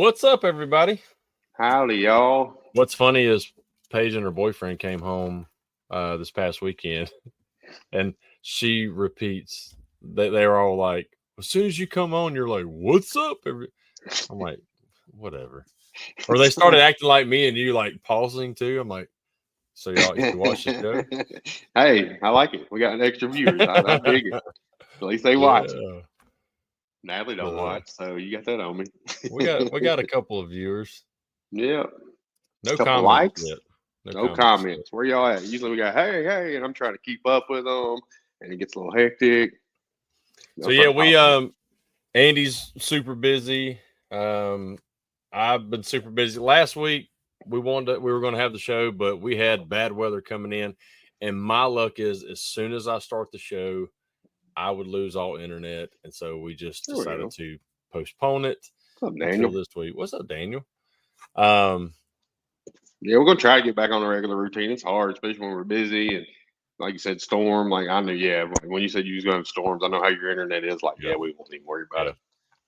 What's up, everybody? Howdy, y'all. What's funny is Paige and her boyfriend came home this past weekend, and she repeats that they were all like, as soon as you come on, you're like, what's up? I'm like, whatever. Or they started acting like me and you like pausing too. I'm like, so y'all you watch the show? Hey, I like it. We got extra viewers. I dig it. At least they watch. Natalie don't watch, so you got that on me. we got a couple of viewers. Yeah. No couple comments likes. yet. No comments. Where y'all at? Usually we got hey, and I'm trying to keep up with them, and it gets a little hectic. So yeah, we Andy's super busy. I've been super busy. Last week we were going to have the show, but we had bad weather coming in, and my luck is as soon as I start the show, I would lose all internet, and so we just decided to postpone it until this week. What's up, Daniel? Yeah, we're gonna try to get back on a regular routine. It's hard, especially when we're busy and like you said, storm. Like I knew, when you said you was going to have storms, I know how your internet is. Like, we won't even worry about it.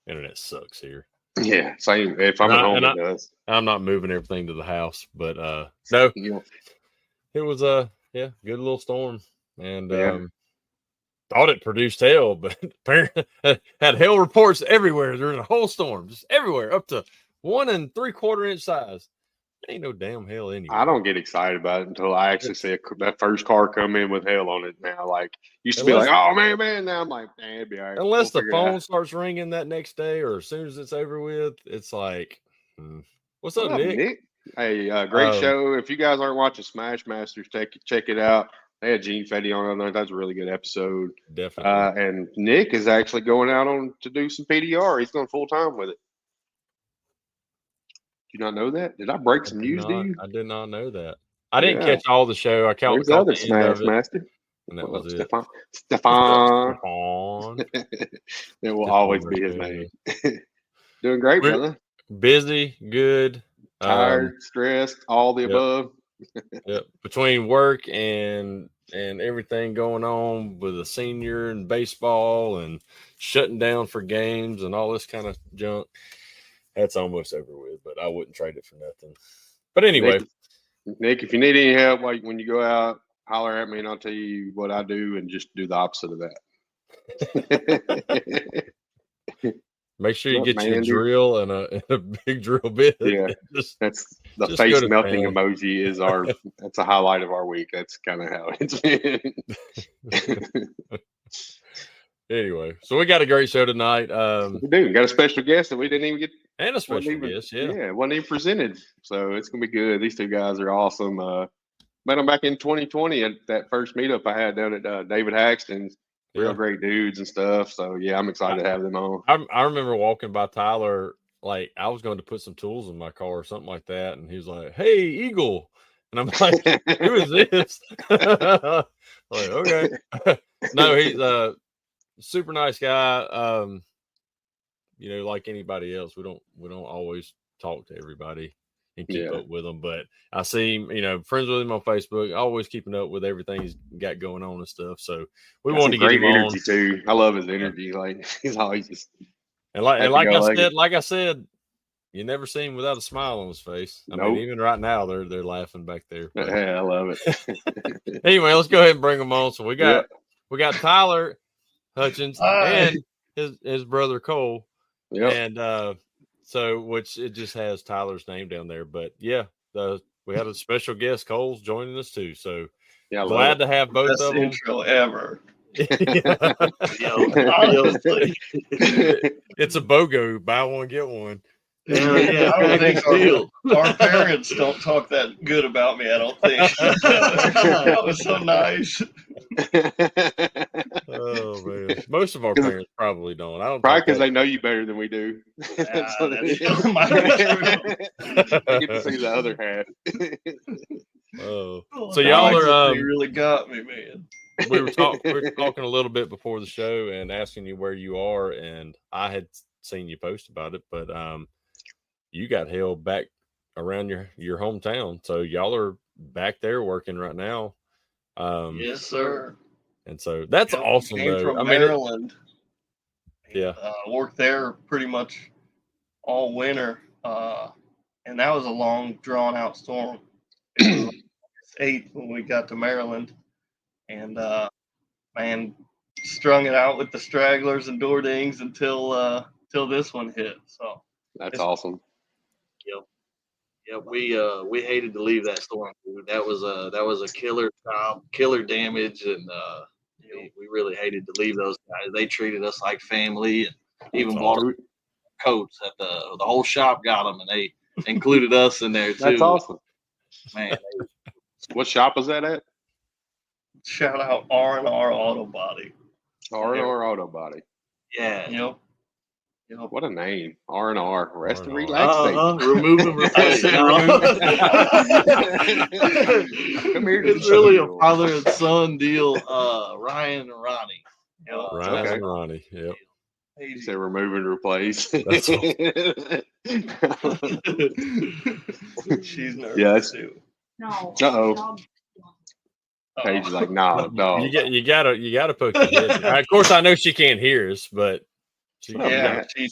Internet sucks here. Yeah, same. If I'm at home, it does. I'm not moving everything to the house, but no, it was good little storm, and thought it produced hail, but apparently had hail reports everywhere during the whole storm, just everywhere, up to 1 3/4 inch size. Ain't no damn hail anywhere. I don't get excited about it until I actually see that first car come in with hail on it. Now, like used to be like, oh man. Now I'm like, it'd be all right. Unless the phone starts ringing that next day, or as soon as it's over with, it's like, what's up, Nick? Hey, great show. If you guys aren't watching Smash Masters, check it out. They had Gene Fetty on there. That's a really good episode. Definitely. And Nick is actually going out to do some PDR. He's going full time with it. Do you not know that? Did I break some news to you? I did not know that. I didn't catch all the show. I caught the other Smash Master. And that was Stefan. It will always be his name. Doing great, brother. Busy, good. Tired, stressed, all the above. Between work and everything going on with a senior and baseball and shutting down for games and all this kind of junk. That's almost over with, but I wouldn't trade it for nothing. But anyway, Nick, if you need any help, like when you go out, holler at me and I'll tell you what I do and just do the opposite of that. Make sure you get your drill and a big drill bit. Yeah, that's the face melting emoji is that's a highlight of our week. That's kind of how it's been. Anyway, so we got a great show tonight. We do. We got a special guest that we didn't even get. And a special guest, Yeah, wasn't even presented. So it's going to be good. These two guys are awesome. Met them back in 2020 at that first meetup I had down at David Haxton's. Real great dudes and stuff. So, yeah, I'm excited to have them on. I remember walking by Tyler, like I was going to put some tools in my car or something like that. And he was like, hey, Eagle. And I'm like, who is this? Like, okay. No, he's super nice guy. Like anybody else, we don't always talk to everybody and keep up with them, but I see him, friends with him on Facebook, always keeping up with everything he's got going on and stuff. So we wanted to get him energy on. Too. I love his energy. Like he's always just like I said, you never see him without a smile on his face. I mean, even right now they're laughing back there. But, I love it. Anyway, let's go ahead and bring them on. So we got Tyler Hutchins and his brother Cole. Yeah. And which it just has Tyler's name down there. But we had a special guest, Cole's joining us too. So glad to have both of them. Intro ever. It's a BOGO, buy one get one. I don't think our parents don't talk that good about me. I don't think. That was so nice. Oh man, most of our parents probably don't. I don't probably because they know you better than we do. That's they get to see the other half. So y'all are really got me, man. We were talking a little bit before the show and asking you where you are, and I had seen you post about it, but you got held back around your hometown, so y'all are back there working right now. Yes, sir. And so that's awesome. Came from Maryland. Yeah, worked there pretty much all winter. and that was a long, drawn-out storm. It was like 8th when we got to Maryland, and man, strung it out with the stragglers and door dings until this one hit. So That's awesome. Yep, we hated to leave that storm, dude. That was a killer job, killer damage, and we really hated to leave those guys. They treated us like family, and even bought us coats. At the whole shop got them, and they included us in there too. That's awesome, man. What shop is that at? Shout out R&R Auto Body. R&R Auto Body. Yeah. Yep. What a name. R&R. Rest and relax. Remove and replace. Come here to it's really a father and son deal. Ryan and Ronnie. Ryan and Ronnie. Yep. You say remove and replace. She's nervous too. No. Uh-oh. Paige is like, nah, no. You gotta poke your head. Of course, I know she can't hear us, but she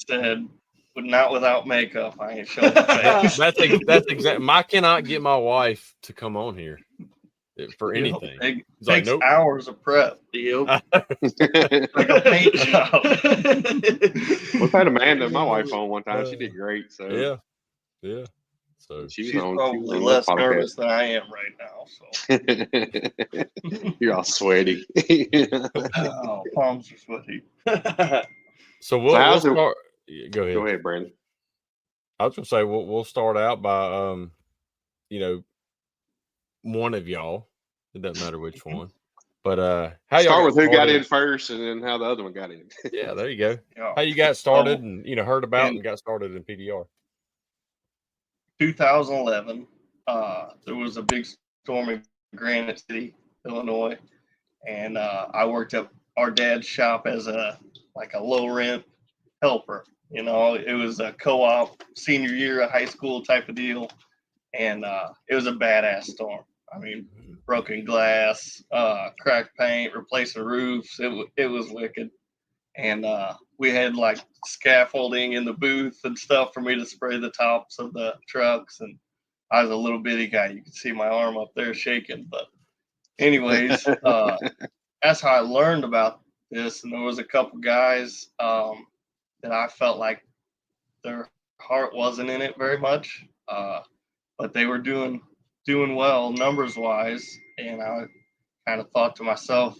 said, "But not without makeup. I ain't showing my face." That's exactly. I cannot get my wife to come on here for anything. It takes hours of prep. Yep. Like a paint job. We've had Amanda, my wife, on one time. She did great. So yeah. So she's probably less nervous than I am right now. So you're all sweaty. Palms are sweaty. So we'll start. Go ahead. Go ahead, Brandon. I was gonna say we'll start out by one of y'all. It doesn't matter which one. But how you start with who got in first, and then how the other one got in. Yeah, there you go. How you got started, and heard about and got started in PDR. 2011, there was a big storm in Granite City, Illinois, and I worked at our dad's shop as a low rent helper. It was a co-op senior year of high school type of deal, and it was a badass storm. I mean, broken glass, cracked paint, replacing roofs. It was wicked, and we had scaffolding in the booth and stuff for me to spray the tops of the trucks. And I was a little bitty guy. You can see my arm up there shaking. But anyways, that's how I learned about this. And there was a couple guys that I felt like their heart wasn't in it very much, but they were doing well numbers wise. And I kind of thought to myself,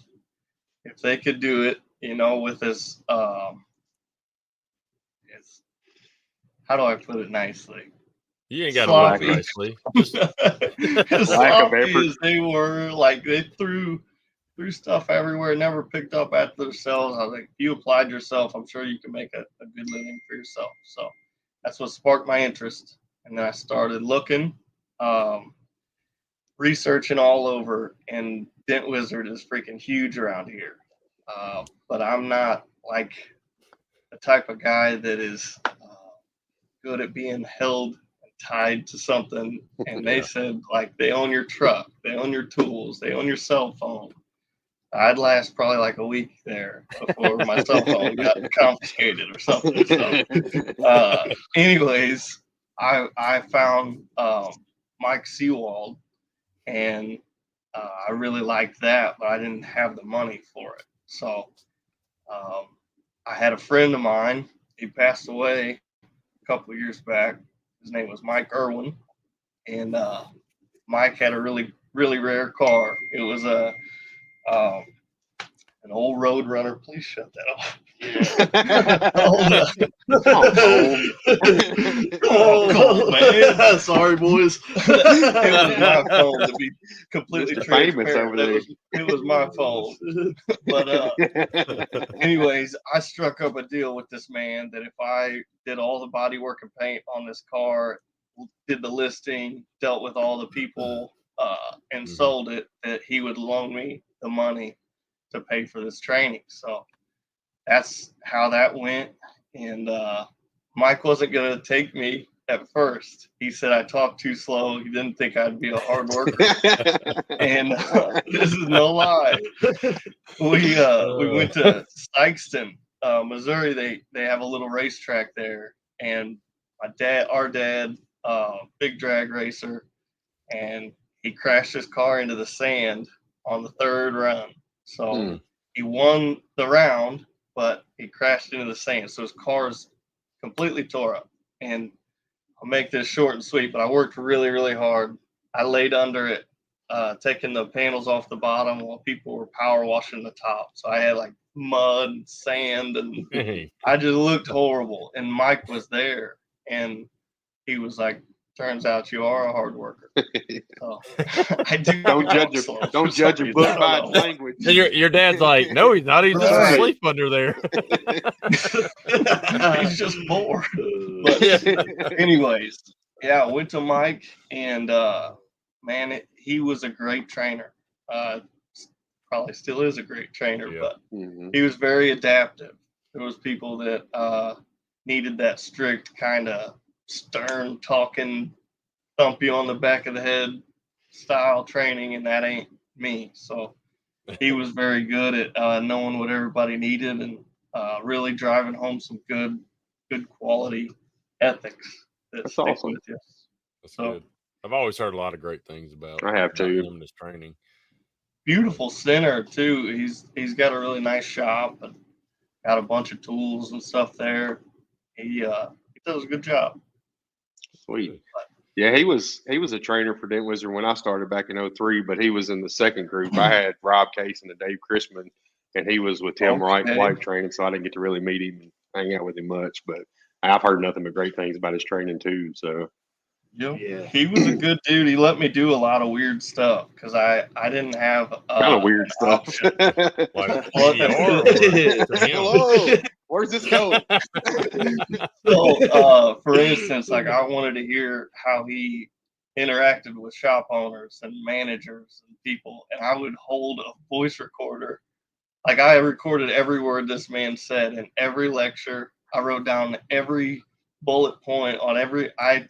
if they could do it, with this, how do I put it nicely? You ain't got to laugh nicely. Lack of effort. They were they threw stuff everywhere, never picked up after themselves. I was like, if you applied yourself, I'm sure you can make a good living for yourself. So that's what sparked my interest. And then I started looking, researching all over, and Dent Wizard is freaking huge around here. But I'm not the type of guy that is good at being held and tied to something. And they said they own your truck, they own your tools, they own your cell phone. I'd last probably a week there before my cell phone got confiscated or something. So, anyways, I found Mike Seawald, and I really liked that, but I didn't have the money for it. So I had a friend of mine. He passed away a couple of years back. His name was Mike Irwin, and Mike had a really, really rare car. It was an old Roadrunner. Please shut that off. Oh, man. Sorry, boys. It was my phone, to be completely famous over there. It was my phone. But anyways, I struck up a deal with this man that if I did all the body work and paint on this car, did the listing, dealt with all the people, and sold it, that he would loan me the money to pay for this training. So that's how that went. And Mike wasn't going to take me at first. He said I talked too slow. He didn't think I'd be a hard worker. And this is no lie. We went to Sykeston, Missouri. They have a little racetrack there, and our dad, big drag racer, and he crashed his car into the sand on the third run. So he won the round, but he crashed into the sand. So his car's completely tore up. And I'll make this short and sweet, but I worked really, really hard. I laid under it, taking the panels off the bottom while people were power washing the top. So I had like mud and sand, and I just looked horrible. And Mike was there, and he was like, "Turns out you are a hard worker." So, I do don't judge a book by its language. And your dad's like, "No, he's not. He's just Right. asleep under there." He's just bored. But anyways, yeah, I went to Mike, and man, he was a great trainer. Probably still is a great trainer, but he was very adaptive. There was people that needed that strict kind of stern talking, thump you on the back of the head style training, and that ain't me. So he was very good at knowing what everybody needed, and really driving home some good quality ethics. That's awesome. With you. That's good. I've always heard a lot of great things about. I have too. Him and his training. Beautiful center too. He's got a really nice shop and got a bunch of tools and stuff there. He does a good job. Sweet. Yeah, he was a trainer for Dent Wizard when I started back in 03, but he was in the second group. I had Rob Case and Dave Chrisman, and he was with Tim Wright wife training, so I didn't get to really meet him and hang out with him much. But I've heard nothing but great things about his training too. So yeah, he was a good dude. He let me do a lot of weird stuff because I didn't have kind of weird stuff. Like, hello, where's this going? So, for instance, like I wanted to hear how he interacted with shop owners and managers and people, and I would hold a voice recorder. Like I recorded every word this man said in every lecture. I wrote down every bullet point on I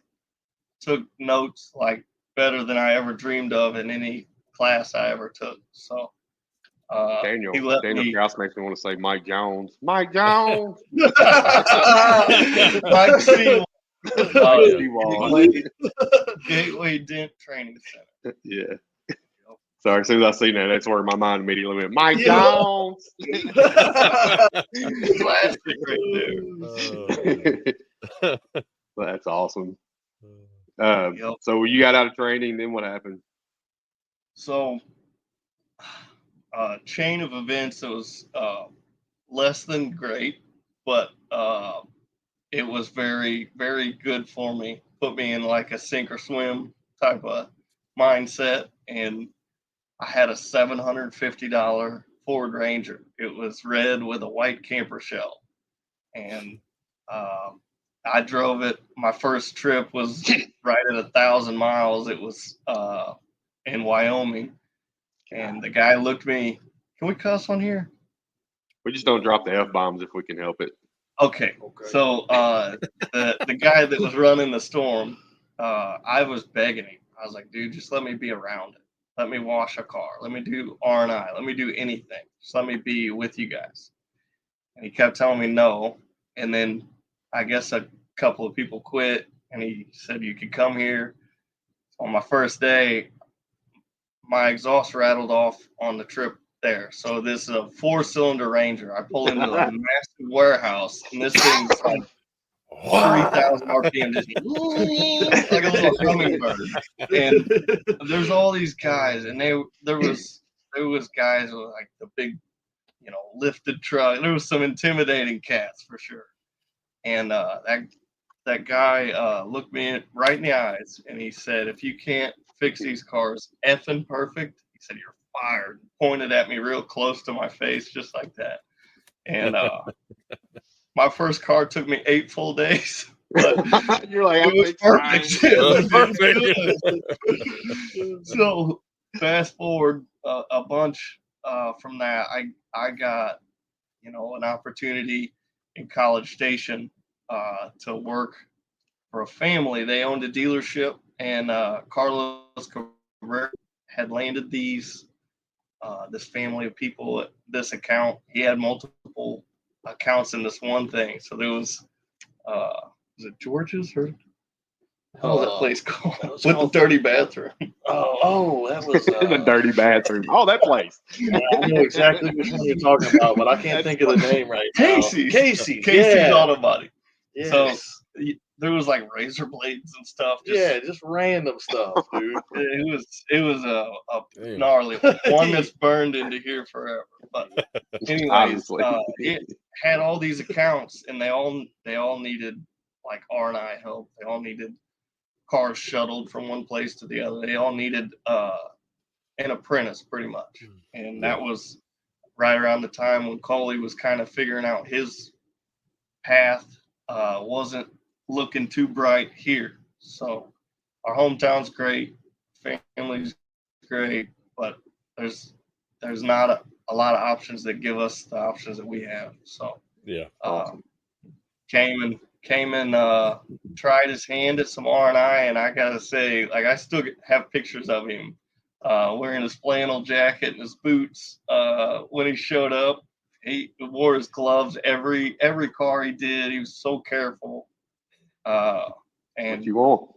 took notes like better than I ever dreamed of in any class I ever took. So Daniel Krause makes me want to say Mike Jones. Mike Jones. Mike Seawald. Gateway Dent Training Center. Yeah. Sorry, as soon as I seen that, that's where my mind immediately went. Mike Jones. Classic right there. That's awesome. So you got out of training, then what happened? So, chain of events that was less than great, but it was very, very good for me. Put me in like a sink or swim type of mindset, and I had a $750 Ford Ranger. It was red with a white camper shell, and I drove it. My first trip was right at 1,000 miles. It was in Wyoming, and the guy looked at me. Can we cuss on here? We just don't drop the F-bombs if we can help it. Okay. So the guy that was running the storm, I was begging him. I was like, dude, just let me be around it. Let me wash a car. Let me do R&I. Let me do anything. Just let me be with you guys. And he kept telling me no. And then I guess a couple of people quit, and he said you could come here. On my first day, my exhaust rattled off on the trip there. So this is a 4-cylinder Ranger. I pull into a massive warehouse, and this thing's like 3,000 RPM, just like a little hummingbird. And there's all these guys, and there was guys with like the big, lifted truck. There was some intimidating cats for sure. And that guy looked me right in the eyes, and he said, if you can't fix these cars effing perfect, he said, you're fired. Pointed at me real close to my face, just like that. And my first car took me 8 full days. But you're like, it was perfect. So fast forward a bunch from that, I got, an opportunity in College Station to work for a family. They owned a dealership, and Carlos Cabrera had landed this family of people at this account. He had multiple accounts in this one thing. So there was is it George's or what was that place called? that was With called- the dirty bathroom. Oh, that was The dirty bathroom. Oh, that place. I know exactly which one you're talking about, but I can't think of the name right now. Casey's Auto Body. Yes. So there was like razor blades and stuff. Just random stuff, dude. It was a Damn. gnarly one that's burned into here forever. But anyways, Obviously. it had all these accounts, and they all needed like R&I help. They all needed cars shuttled from one place to the other. They all needed an apprentice, pretty much. And that was right around the time when Coley was kind of figuring out his path. Wasn't looking too bright here. So our hometown's great, family's great, but there's not a lot of options that give us the options that we have. So Yeah. Came and tried his hand at some R&I, and I gotta say, like, I still have pictures of him wearing his flannel jacket and his boots when he showed up. He wore his gloves every car he did. He was so careful. What And you want?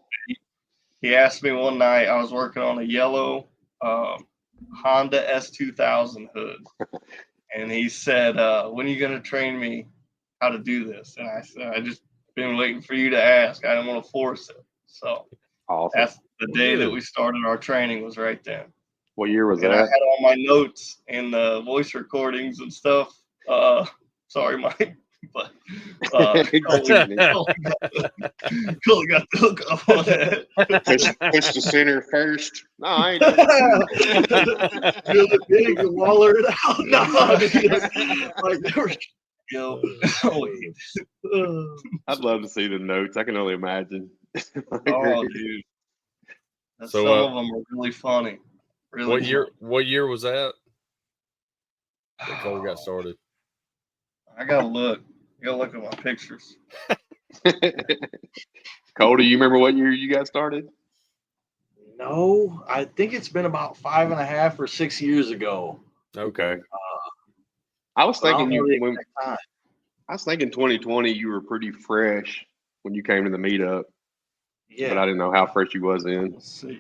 he asked me one night, I was working on a yellow Honda S2000 hood. And he said, when are you going to train me how to do this? And I said, I just been waiting for you to ask. I didn't want to force it. So Awesome. that's the day that we started our training, was right then. What year was And I that? had all my notes and the voice recordings and stuff. Sorry, Mike, but Coley got the hook up on that. Push the center first. No, I ain't. Really big and waller it out. No, like there was, I'd love to see the notes. I can only imagine. Oh, dude. So, Some of them are really funny. Really What year? funny. What year was that? That Cole got started. I gotta look. I gotta look at my pictures. Cole, do you remember what year you got started? No, I think it's been about 5.5 or 6 years ago. Okay. I was But I don't thinking know the when exact time. I was thinking 2020 you were pretty fresh when you came to the meetup, Yeah. but I didn't know how fresh you was in. Let's see.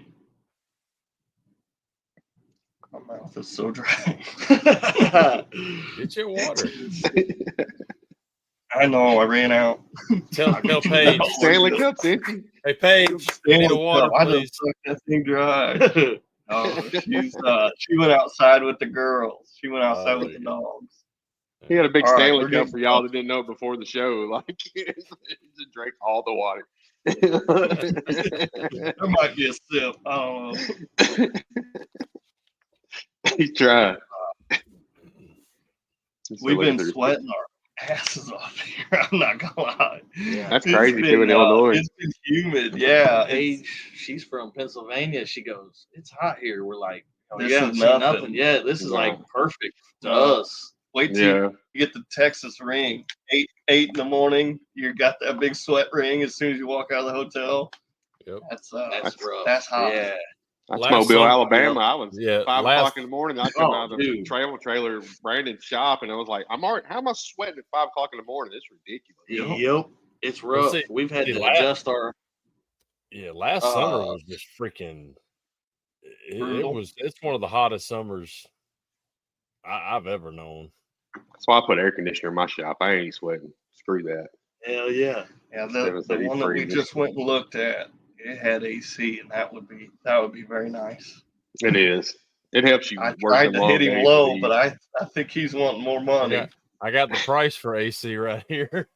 My mouth is so dry. Get your water. I know. I ran out. Tell Paige. Stanley Cup's empty. Hey Paige, I need a water, I please. just sucked that thing dry. She went outside with the girls. She went outside with the dogs. He had a big All right, Stanley we're Cup getting for y'all close. that didn't know before the show. Like, he just drank all the water. There might be a sip. I don't know. He's trying. We've been sweating our asses off here. I'm not gonna lie. That's crazy too in Illinois. It's been humid. Yeah. Paige, she's from Pennsylvania. She goes, "It's hot here." We're like, "Oh, This you is haven't seen nothing. nothing. Yeah, this is like Wow. perfect to No. us." Wait till Yeah. you get the Texas ring. 8 in the morning. You got that big sweat ring as soon as you walk out of the hotel. Yep. That's rough. That's hot. Yeah. That's Last Mobile, summer, Alabama. I was Yeah, 5 last- o'clock in the morning. I come Oh, out of the dude. travel trailer, Brandon's shop, and I was like, how am I sweating at 5 o'clock in the morning? It's ridiculous. Yep. It's rough. see, We've had see, to last- adjust our. Yeah, last summer was just freaking. Brutal. It's one of the hottest summers I've ever known. That's why I put air conditioner in my shop. I ain't sweating. Screw that. Hell yeah. Yeah, Seven the city one that we freezing. just went and looked at, it had AC, and that would be very nice. It is. It helps you I work tried them to long hit him days low, with but I think he's wanting more money. I got the price for AC right here.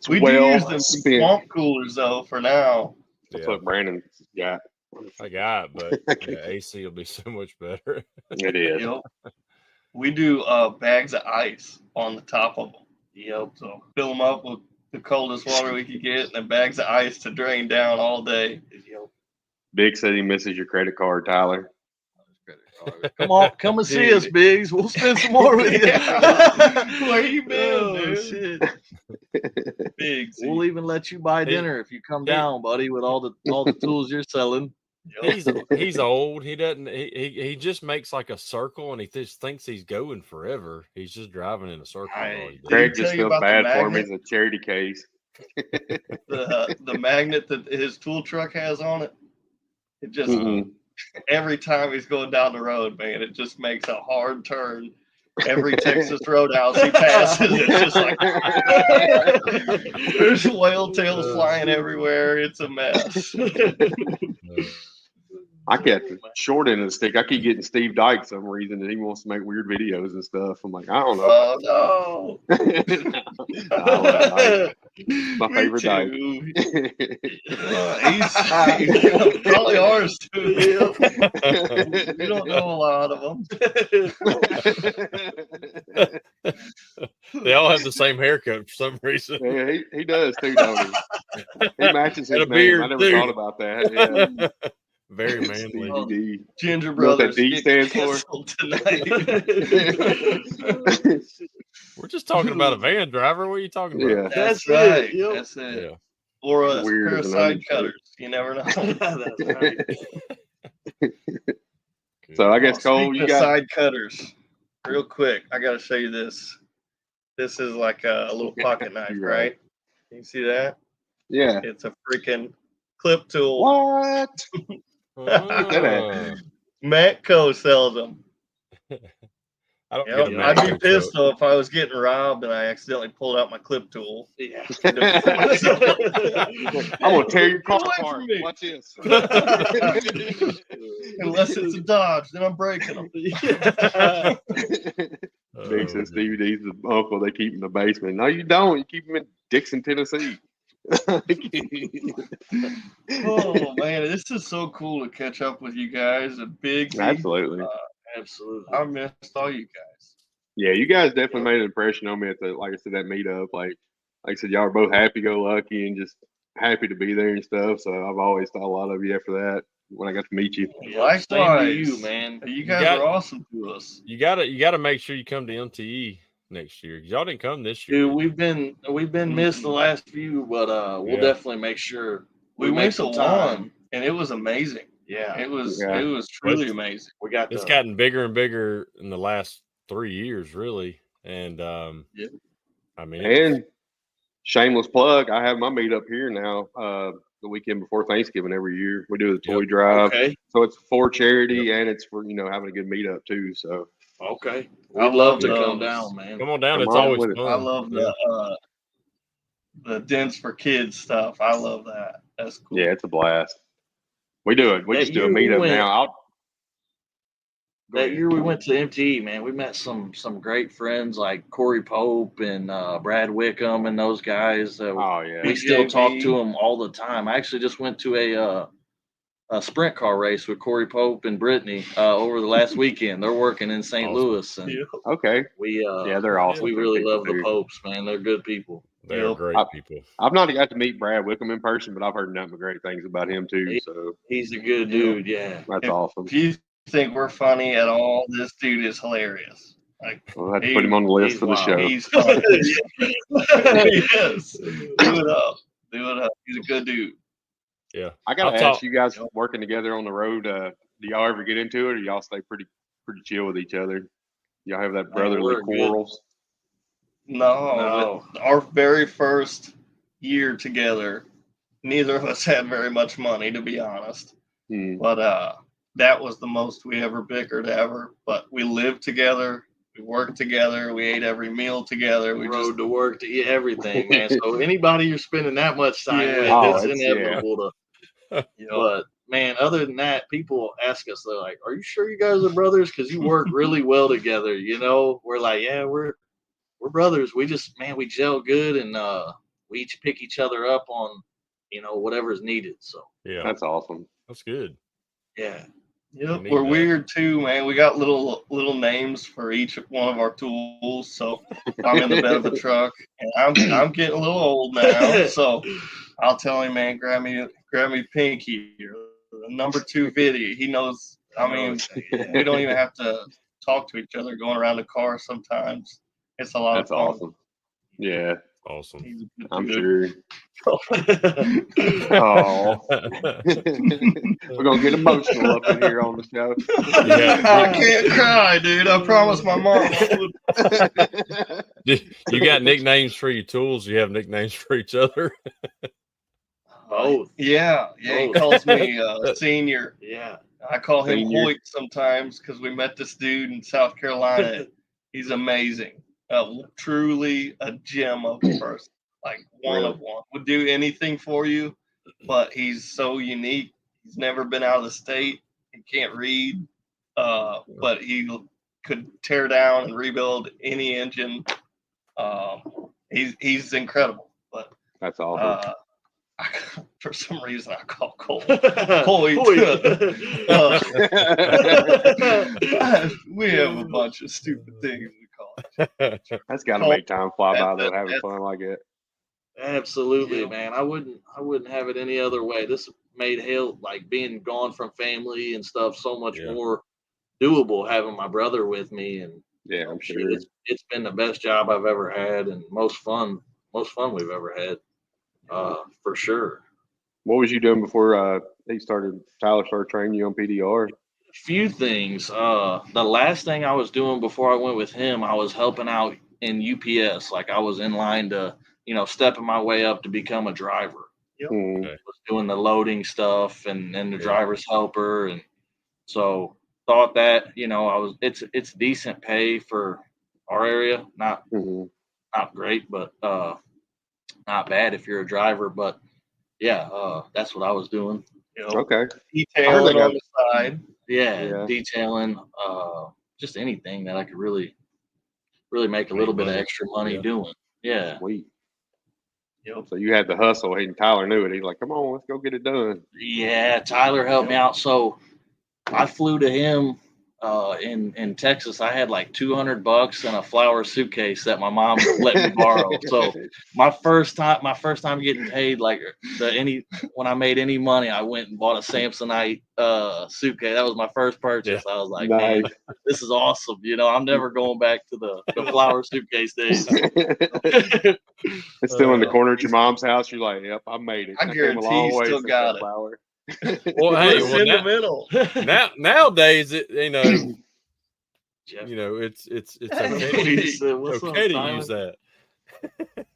We do well use them some spent. swamp coolers though for now. That's Yeah, what Brandon got. I got, but yeah, AC will be so much better. It is. Yep. We do bags of ice on the top of them. Yep. So fill them up with the coldest water we could get, and then bags of ice to drain down all day. Yep. Big said he misses your credit card, Tyler. Come and see us, Biggs. We'll spend some more with you. Where you been, Oh, dude? shit. Big. We'll even let you buy dinner if you come Hey. down, buddy, with all the tools you're selling. He's old. He doesn't. He just makes like a circle, and he just thinks he's going forever. He's just driving in a circle. Is all he does. Craig tell just you feels about the bad for him. magnet? He's a charity case. The magnet that his tool truck has on it. It just Mhm. every time he's going down the road, man, it just makes a hard turn. Every Texas roadhouse he passes, it's just like there's whale tails flying everywhere. It's a mess. I kept the short end of the stick. I keep getting Steve Dyke for some reason, and he wants to make weird videos and stuff. I'm like, I don't know. Oh no! I love Dyke. My Me favorite Dyke. too. He's probably ours too. We don't know a lot of them. They all have the same haircut for some reason. Yeah, he does too, don't he? He matches his And a name. beard, I never too. thought about that. Yeah. Very manly. Stevie D. Ginger You know what that Brothers D get stands for? canceled tonight. We're just talking about a van driver. What are you talking about? Yeah. That's That's it, right. yep. That's it. Yeah. Or a Weird pair as of an side onion shape. cutters. You never know. That's right. So I guess Cole, Speaking you of got side cutters. Real quick, I got to show you this. This is like a little pocket knife, You're right? right. Can you see that? yeah. It's a freaking clip tool. What? Ah. Matco sells them. I don't Yep. get a I'd be Matco pissed truck. though if I was getting robbed and I accidentally pulled out my clip tool. Yeah. I'm gonna tear your car Get away apart. from me. Watch this. Unless it's a Dodge, then I'm breaking them. Big Oh, says Stevie D's the uncle they keep in the basement. No, you don't. You keep him in Dixon, Tennessee. Oh man, this is so cool to catch up with you guys. A big Absolutely. Absolutely. I missed all you guys. Yeah, you guys definitely made an impression on me at the, like I said, that meetup. Like I said, y'all are both happy-go-lucky and just happy to be there and stuff. So I've always thought a lot of you after that when I got to meet you. Likewise, Same to you, man. You guys got- are awesome to us. you gotta make sure you come to MTE next year. Y'all didn't come this year. Dude, we've been missed the last few, but we'll Yeah. definitely make sure We make went to some time. one, and it was amazing. Yeah, It was Yeah. it was truly amazing. we got It's the gotten bigger and bigger in the last 3 years, really. And Yeah. I mean, it was- And shameless plug, I have my meetup here now the weekend before Thanksgiving every year. We do the toy drive. okay. So it's for charity and it's for, having a good meetup too. So Okay, I we'd love to love come those. down, man. come on down. Come It's on always with it. fun. I love Yeah. the dents for kids stuff. I love that. That's cool. yeah, it's a blast. We do it. We That just do a year we meetup went- now. Go That ahead. year we went to MTE, man. We met some great friends like Corey Pope and Brad Wickham and those guys. Oh yeah. We still BJB. talk to them all the time. I actually just went to a sprint car race with Corey Pope and Brittany over the last weekend. They're working in St. Awesome. Louis, and Yeah. Okay. we Yeah, they're awesome. we Good really people, love the too. Popes, man. They're good people. They're Yep. great people. I've not got to meet Brad Wickham in person, but I've heard nothing but great things about him too. So He's a good dude. Yeah. that's If- awesome. If you think we're funny at all, this dude is hilarious. Like We'll have to put him on the list he's for the wild. show. he's funny. Yes. Do it up. Do it up. He's a good dude. Yeah. I gotta I'll ask you guys working together on the road. Do y'all ever get into it, or y'all stay pretty chill with each other? Y'all have that brotherly we're good. quarrels? No, our very first year together, neither of us had very much money, to be honest. Hmm. But that was the most we ever bickered ever. But we lived together, we worked together, we ate every meal together. We Road just to work to eat everything, man. So anybody you're spending that much time Yeah. with, Oh, it's it's- inevitable to. you know, But man, other than that, people ask us, they're like, "Are you sure you guys are brothers? Because you work really well together." We're like, "Yeah, we're brothers. We just, man, we gel good, and we each pick each other up on, whatever's needed." So Yeah. That's awesome. That's good. yeah, yep, need we're that. weird too, man. We got little names for each one of our tools. So I'm in the bed of the truck, and I'm getting a little old now. So I'll tell him, man, grab me Pinky or the number 2 Viddy. He knows. I mean, we don't even have to talk to each other going around the car sometimes. It's a lot That's of fun. awesome. Yeah. Awesome. He's a good I'm dude. sure. Oh, we're gonna get emotional up in here on the show. I can't cry, dude. I promised my mom I would. You got nicknames for your tools? You have nicknames for each other? Both. Yeah. He Both. calls me Senior. Yeah. I call him Senior. Hoyt sometimes because we met this dude in South Carolina. He's amazing. Truly a gem of a person. Like one of one. Would do anything for you, but he's so unique. He's never been out of the state. He can't read, but he could tear down and rebuild any engine. He's incredible. But That's awesome. for some reason, I call Cole Hoyt. We have a bunch of stupid things we call it. That's got to make time fly by though, having fun like it. Absolutely, Yeah. man. I wouldn't have it any other way. This made hell, like being gone from family and stuff, so much more doable having my brother with me. And Yeah, I'm sure. it's been the best job I've ever had and most fun we've ever had, for sure. What was you doing before Tyler started training you on PDR? Few things. The last thing I was doing before I went with him, I was helping out in UPS. Like I was in line to, stepping my way up to become a driver. Mm. I was doing the loading stuff and the driver's helper, and so thought that it's decent pay for our area. Not great, but not bad if you're a driver. But that's what I was doing. Okay. Detailing on the side. Yeah, detailing, just anything that I could really make a little bit of extra money doing. Yeah. Sweet. Yep. So you had the hustle. And Tyler knew it. He's like, come on, let's go get it done. Yeah, Tyler helped me out. So I flew to him in Texas. I had like $200 and a flour suitcase that my mom let me borrow. So my first time getting paid, like when I made any money, I went and bought a Samsonite suitcase. That was my first purchase. I was like, nice. Man, this is awesome. I'm never going back to the flour suitcase days. It's still in the corner at your mom's house. You're like, yep, I made it. I guarantee you still got it. Flour. Well, hey, it's in the middle. Nowadays, it's okay to use that.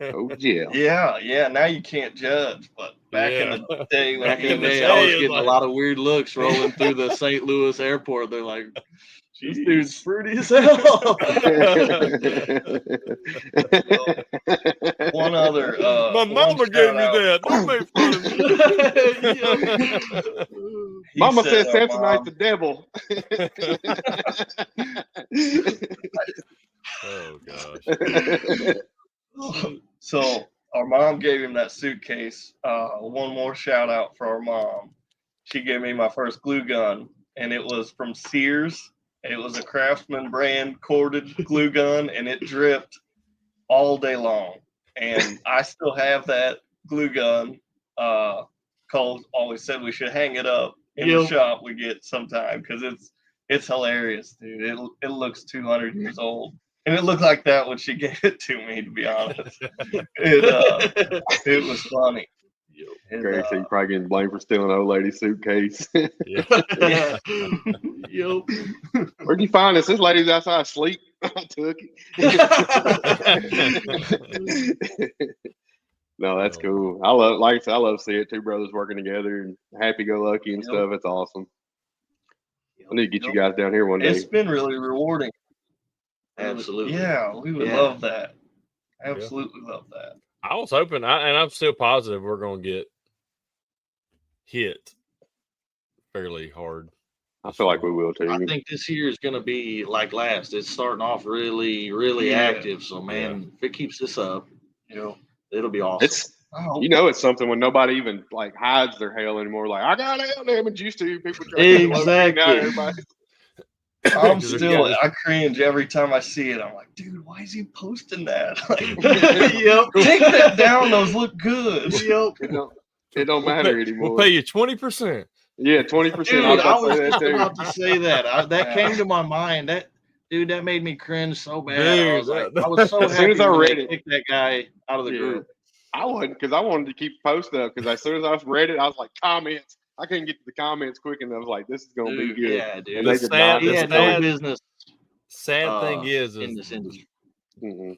Oh yeah. Yeah. Now you can't judge, but back in the day, I was getting a lot of weird looks rolling through the St. Louis airport. They're like, "This dude's fruity as hell." One other. My mama gave me that. Don't make fun of me. Mama said Samsonite's the devil. Oh gosh. So our mom gave him that suitcase. One more shout out for our mom. She gave me my first glue gun, and it was from Sears. It was a Craftsman brand corded glue gun, and it dripped all day long. And I still have that glue gun. Cole always said we should hang it up in the shop we get sometime because it's hilarious, dude. It looks 200 years old. And it looked like that when she gave it to me, to be honest. It was funny. Great, so you probably getting blamed for stealing an old lady's suitcase. Yeah. Where'd you find this? This lady's outside asleep. I took it. No, that's cool. I love seeing two brothers working together and happy-go-lucky and stuff. It's awesome. I need to get you guys down here one day. It's been really rewarding. Absolutely. Yeah, we would love that. Absolutely love that. I was hoping, and I'm still positive we're going to get hit fairly hard. I feel like we will too. I think this year is going to be like last. It's starting off really, really active. So, man, if it keeps this up, it'll be awesome. It's something when nobody even like hides their hail anymore. Like, I got hail damage used to. People exactly. I cringe every time I see it. I'm like, dude, why is he posting that? Take that down. Those look good. It don't matter anymore. We'll pay you 20%. Yeah, 20%. Dude, I was just about to say that. That came to my mind. Dude, that made me cringe so bad. Dude, I was like, I was so As soon happy as I when read they it- kicked that guy out of the Yeah. group. I wouldn't, because I wanted to keep posting up. Because as soon as I read it, I was like, comments. I couldn't get to the comments quick enough. I was like, this is gonna be Dude, good. Yeah, dude. And they The did sad- not. He the had sad- no business Sad thing is in this industry.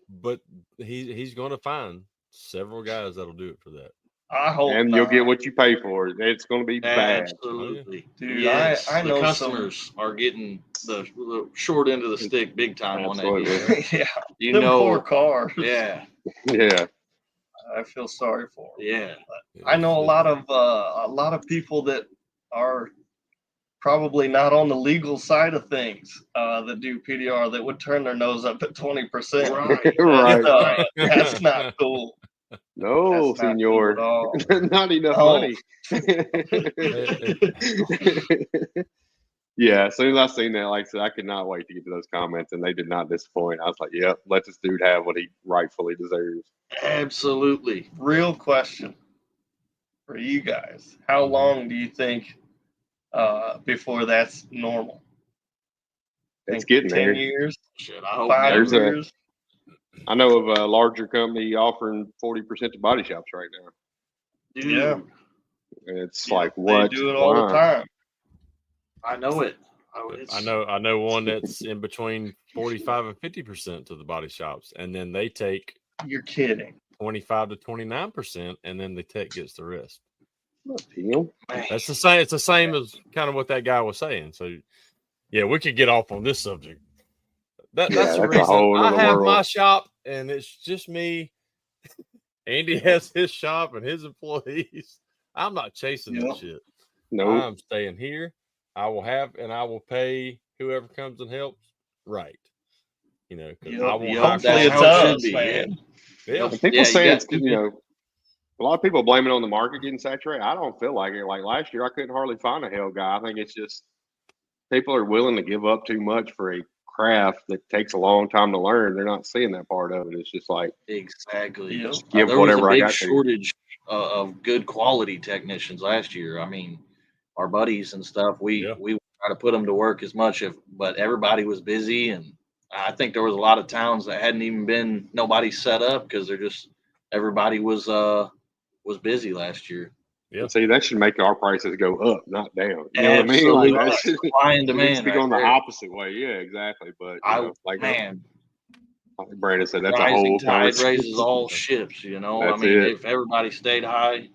but he's going to find several guys that'll do it for that. I hope And you'll get not. what you pay for. It's going to be bad. Absolutely. Dude, Yes, I know the customers are getting the short end of the stick big time on Absolutely. that deal. Yeah, You them know, poor cars. yeah, Yeah. I feel sorry for them. yeah. I know a lot of people that are probably not on the legal side of things that do PDR that would turn their nose up at 20%. Right. Right. That's not cool. No, That's not senor. cool at all. Not enough Oh. money. Yeah, as soon as I seen that, like I said, I could not wait to get to those comments, and they did not disappoint. I was like, yep, let this dude have what he rightfully deserves. Absolutely. Real question for you guys: how long do you think before that's normal? It's Think getting 10 there. years, Shit, I hope 5 There's a- years. I know of a larger company offering 40% to body shops right now. Dude, Yeah. And it's Yeah, like, what? They do it all the Why? time. I know it. I know one that's in between 45 and 50% to the body shops, and then they take You're kidding. 25 to 29%, and then the tech gets the rest. Him? That's the same. It's the same as kind of what that guy was saying. So, yeah, we could get off on this subject. That's Yeah, the that's a reason whole I nother have world. my shop, and it's just me. Andy has his shop and his employees. I'm not chasing that Yep. shit. Nope. I'm staying here. I will have, and I will pay whoever comes and helps. Right. You know, 'cause Yep. I want Yep. high Hopefully That's it's how it quality. should us, be, man. Yeah. And people Yeah, say you it's, got- a lot of people blame it on the market getting saturated. I don't feel like it. Like last year, I couldn't hardly find a hell guy. I think it's just people are willing to give up too much for a craft that takes a long time to learn. They're not seeing that part of it. It's just like, Exactly. Yep. give There whatever was I a big got to. shortage of good quality technicians last year. I mean, our buddies and stuff, we try to put them to work as much, but everybody was busy, and I think there was a lot of towns that hadn't even been nobody set up because they're just everybody was busy last year. Yeah. And see, that should make our prices go up, not down. You know what I mean? Absolutely. Like that should, Supply and it needs demand. to be right going the there. opposite way. Yeah, exactly. But like Brandon said, that's a Rising whole tide conversation. raises all ships. You know, That's I mean, it. if everybody stayed high,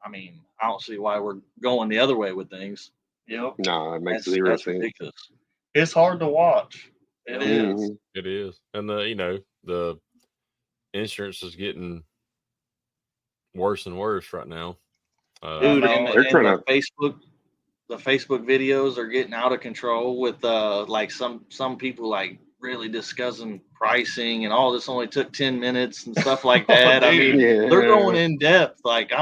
I mean, I don't see why we're going the other way with things. Yep. No, it makes That's zero sense. ridiculous. It's hard to watch. It Yeah. is. Mhm. It is. And the insurance is getting worse and worse right now. Dude, know. and They're trying the Facebook videos are getting out of control with like some people like really discussing pricing and all this only took 10 minutes and stuff like that. I mean, Yeah. they're going in depth. Like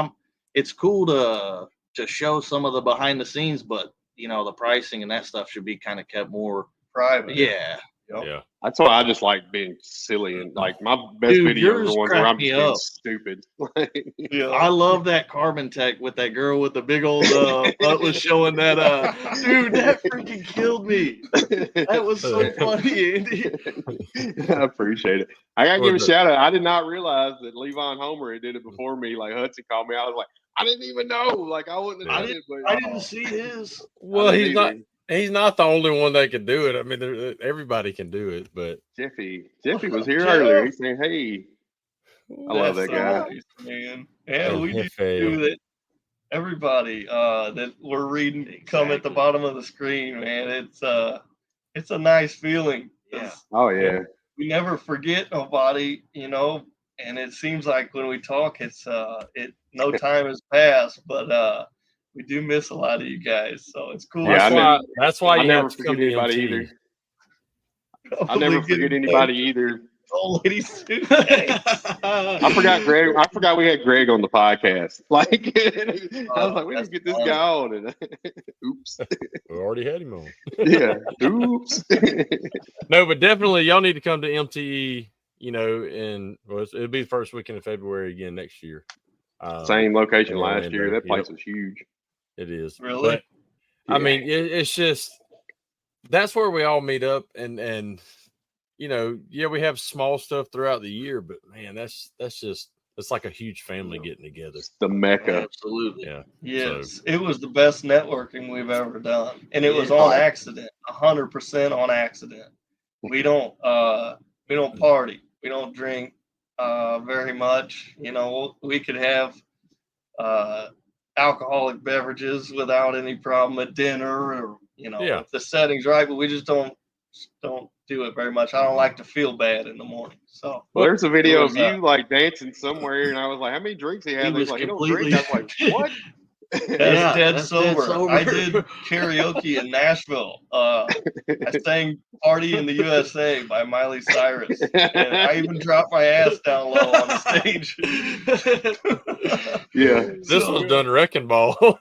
it's cool to show some of the behind the scenes, but the pricing and that stuff should be kind of kept more Private. yeah. Yep. Yeah. That's why I just like being silly and like my best Dude, videos yours are ones where crack I'm me just being up. stupid. Yeah. I love that carbon tech with that girl with the big old butt was showing that dude, that freaking killed me. That was so funny, Andy. I appreciate it. I gotta give a Was it- shout out. I did not realize that Levon Homer had did it before me. Like Hudson called me. I was like, I didn't even know. Like I wouldn't have I done it. But I didn't see his. Well, I didn't he's not the only one that can do it. I mean, everybody can do it, but Jeffy was here Jeff. earlier. He's saying, "Hey, I love That's that guy." so nice, man. Yeah, we Jeff, do that. Everybody that we're reading come at the Exactly. bottom of the screen, man. It's a nice feeling. 'Cause Yeah. Oh yeah, we never forget nobody, and it seems like when we talk, it's no time has passed, but we do miss a lot of you guys, so it's cool. Yeah, that's why I you never have to forget come to anybody MT. either. I Probably never forget getting anybody either. old lady suit. I forgot Greg. I forgot we had Greg on the podcast. Like I was like, we that's didn't get this funny. guy on, and oops, We already had him on. yeah, oops. No, but definitely y'all need to come to MTE. And it'll be the first weekend of February again next year. Same location in last year. Orlando. That place Yep. was huge. It is Really? But, I mean, it's just that's where we all meet up, and you know, yeah, we have small stuff throughout the year, but man, that's just it's like a huge family getting together. It's the Mecca. Absolutely. Yeah. Yes, So, it was the best networking we've ever done, and it was Yeah. on accident, 100% on accident. We don't party, we don't drink very much. You know, we could have alcoholic beverages without any problem at dinner, or Yeah. if the setting's right, but we just don't do it very much. I don't like to feel bad in the morning, so. Well, there's a video was, of you like dancing somewhere, and I was like, "How many drinks he had?" He And he's was like, "He don't drink." completely. I was like, "What?" That's dead that's sober. dead sober. I did karaoke in Nashville. I sang "Party in the USA" by Miley Cyrus, and I even dropped my ass down low on the stage. Yeah. this So- was done wrecking ball. Oh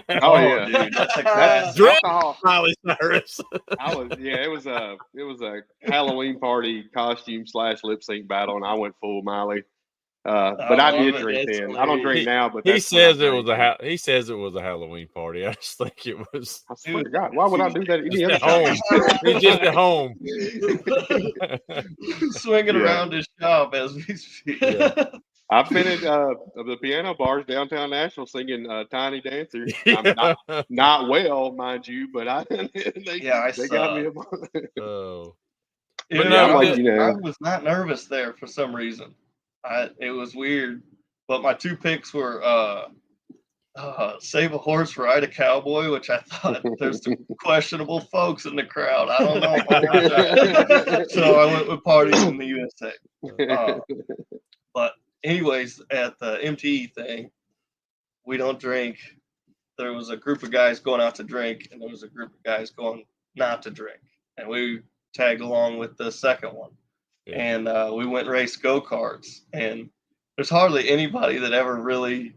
yeah, dude, that's a That's classic. Drink. alcohol. Miley Cyrus. It was a Halloween party costume / lip sync battle, and I went full Miley. But I love did it. drink That's then. I don't drink hilarious. now, but He that's when I says it was drank. he says it was a Halloween party. I just think it was I swear to God, why would I do that any just other at time? home. He's just at home. Swinging Yeah. around his shop as we speak. Yeah. I've been at the piano bars downtown Nashville singing "Tiny Dancer." I'm not well, mind you, but they got me. Oh. But no, I, like, was, you know. I was not nervous there for some reason. It was weird, but my two picks were Save a Horse, Ride a Cowboy, which I thought there's some questionable folks in the crowd. I don't know if I want that. So I went with Party in the USA. But anyways, at the MTE thing, we don't drink. There was a group of guys going out to drink, and there was a group of guys going not to drink. And we tagged along with the second one. Yeah. And we went and raced go-karts. And there's hardly anybody that ever really,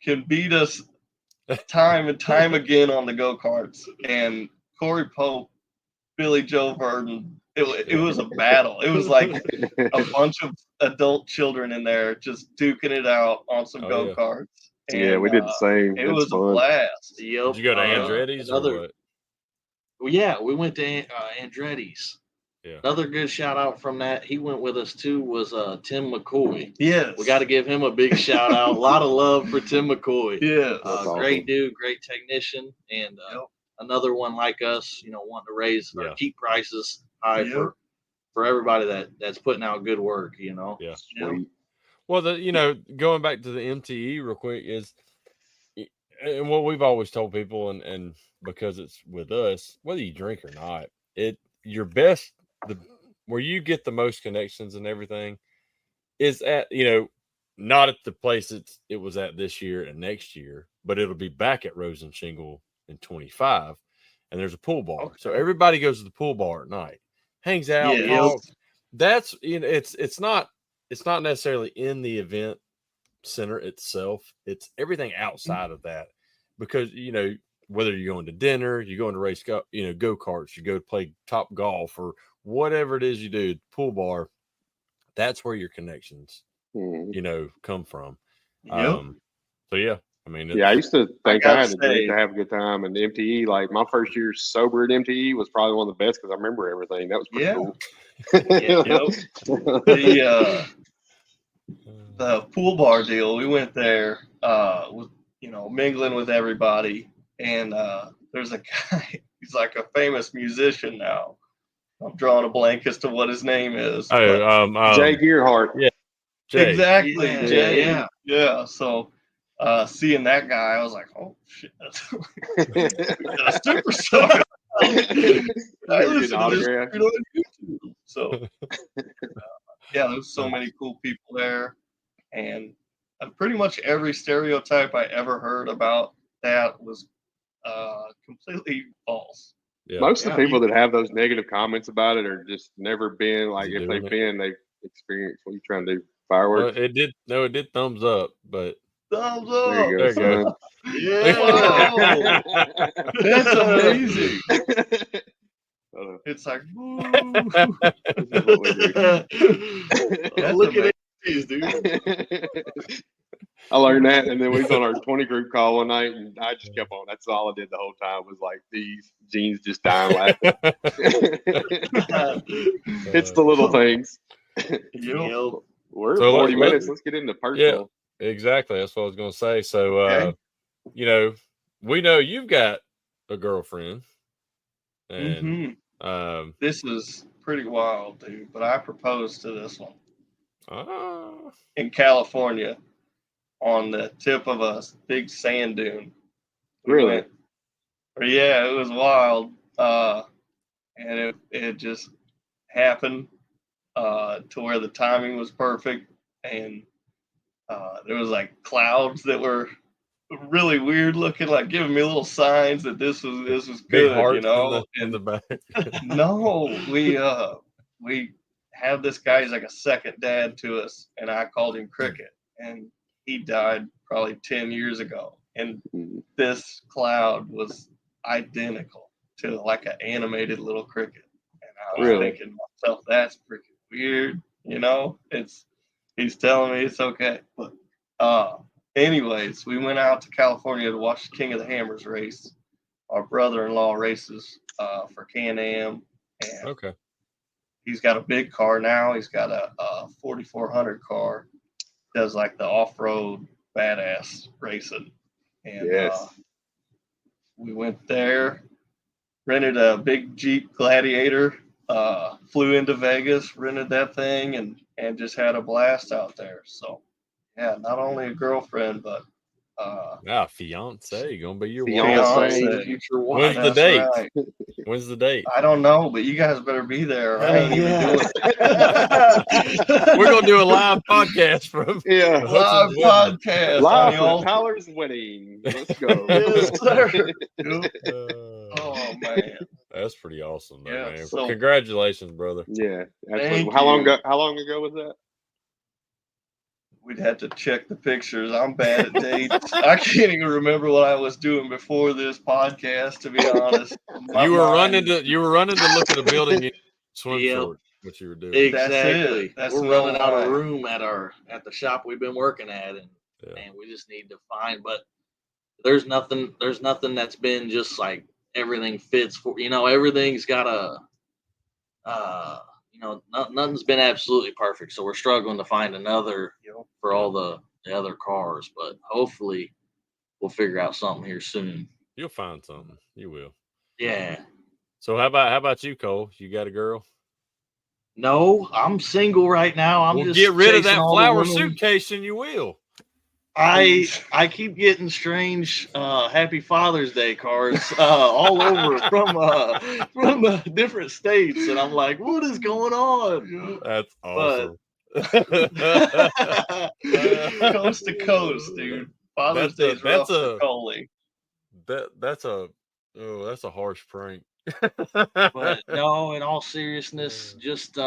can beat us time and time again on the go-karts. And Corey Pope, Billy Joe Verdon, it was a battle. It was like a bunch of adult children in there just duking it out on some go-karts. Yeah, we did the same. It was fun. A blast. Did you go to Andretti's or what? Well, yeah, we went to Andretti's. Yeah. Another good shout out from that, he went with us too, was Tim McCoy. Yes. We got to give him a big shout out. A lot of love for Tim McCoy. Yeah. Great dude, great technician, and another one like us, wanting to raise or keep prices high for everybody that's putting out good work, Yeah. Sweet. Well, going back to the MTE real quick is, and what we've always told people, and because it's with us, whether you drink or not, your best, where you get the most connections and everything is at, not at the place it was at this year and next year, but it'll be back at Rose and Shingle in 25, and there's a pool bar. Okay. So everybody goes to the pool bar at night, hangs out. Talks. That's, it's not necessarily in the event center itself. It's everything outside of that, because, whether you're going to dinner, you're going to race, go-karts, you go to play Top Golf, or whatever it is you do, pool bar, that's where your connections, come from. Yep. So yeah, I mean, I used to think I had to drink to have a good time, and MTE, like my first year sober at MTE was probably one of the best because I remember everything. That was pretty cool. The pool bar deal, we went there with mingling with everybody, and there's a guy, he's like a famous musician now. I'm drawing a blank as to what his name is. Jay Gearhart. Yeah, Jay. Exactly. Yeah, Jay. Yeah. So seeing that guy, I was like, oh shit, that's a superstar. I listen to this on YouTube. So there's so many cool people there, and pretty much every stereotype I ever heard about that was completely false. Yeah. Most of the people that have those negative comments about it are just never been, like, if they've been, they've experienced. What are you trying to do? Fireworks? Well, it did thumbs up, but thumbs up. There you go. Yeah. That's amazing. It's like, woo. This is what we do. Look at these, dude. I learned that, and then we was on our 20 group call one night, and I just kept on. That's all I did the whole time was like these jeans just dying laughing. It's the little things. Yep. We're So at 40 let- minutes. Let's get into personal. Exactly. That's what I was going to say. So, Okay. you know, we know you've got a girlfriend, and This is pretty wild, dude. But I proposed to this one in California on the tip of a big sand dune. Really? Yeah, it was wild. And it just happened to where the timing was perfect, and there was like clouds that were really weird looking, like giving me little signs that this was big good, hearts you know. in the back. No, we have this guy. He's like a second dad to us, and I called him Cricket, and he died probably 10 years ago. And this cloud was identical to like an animated little cricket. And I was Really? thinking to myself, that's freaking weird, you know. He's telling me it's okay, but anyways, we went out to California to watch the King of the Hammers race. Our brother-in-law races for Can-Am, and Okay. he's got a big car now. He's got a 4400 car. Does like the off-road badass racing. And Yes. we went there, rented a big Jeep Gladiator, flew into Vegas, rented that thing, and just had a blast out there. So, yeah, not only a girlfriend, but fiance gonna be your Fiance. wife. Future When's wife. the date? right. When's the date? I don't know, but you guys better be there. I ain't even doing it. We're gonna do a live podcast from Yeah. live Hutchins' wedding. podcast. Live on the from altar. Tyler's wedding. Let's go. Yes, sir. Oh man, That's pretty awesome, though, Yeah, man. so- Congratulations, brother. Yeah. Absolutely. Thank How long you. ago? How long ago was that? we'd have to check the pictures. I'm bad at dates. I can't even remember what I was doing before this podcast, to be honest. You were running to look at a building in swim Yep. short. What you were doing. Exactly. That's We're no running out lie. of room at the shop we've been working at, and Yeah. man, we just need to find. But there's nothing that's been just like everything fits for, everything's got nothing's been absolutely perfect. So we're struggling to find another for all the other cars, but hopefully we'll figure out something here soon. You'll find something. You will. Yeah. So how about you, Cole? You got a girl? No, I'm single right now. I'm just get rid of that chasing all the flower women. suitcase, and you will. I keep getting strange Happy Father's Day cards all over from different states, and I'm like, what is going on? That's awesome. Coast to coast, dude. Father's Day is rough for Coley. That's a harsh prank. But no, in all seriousness, just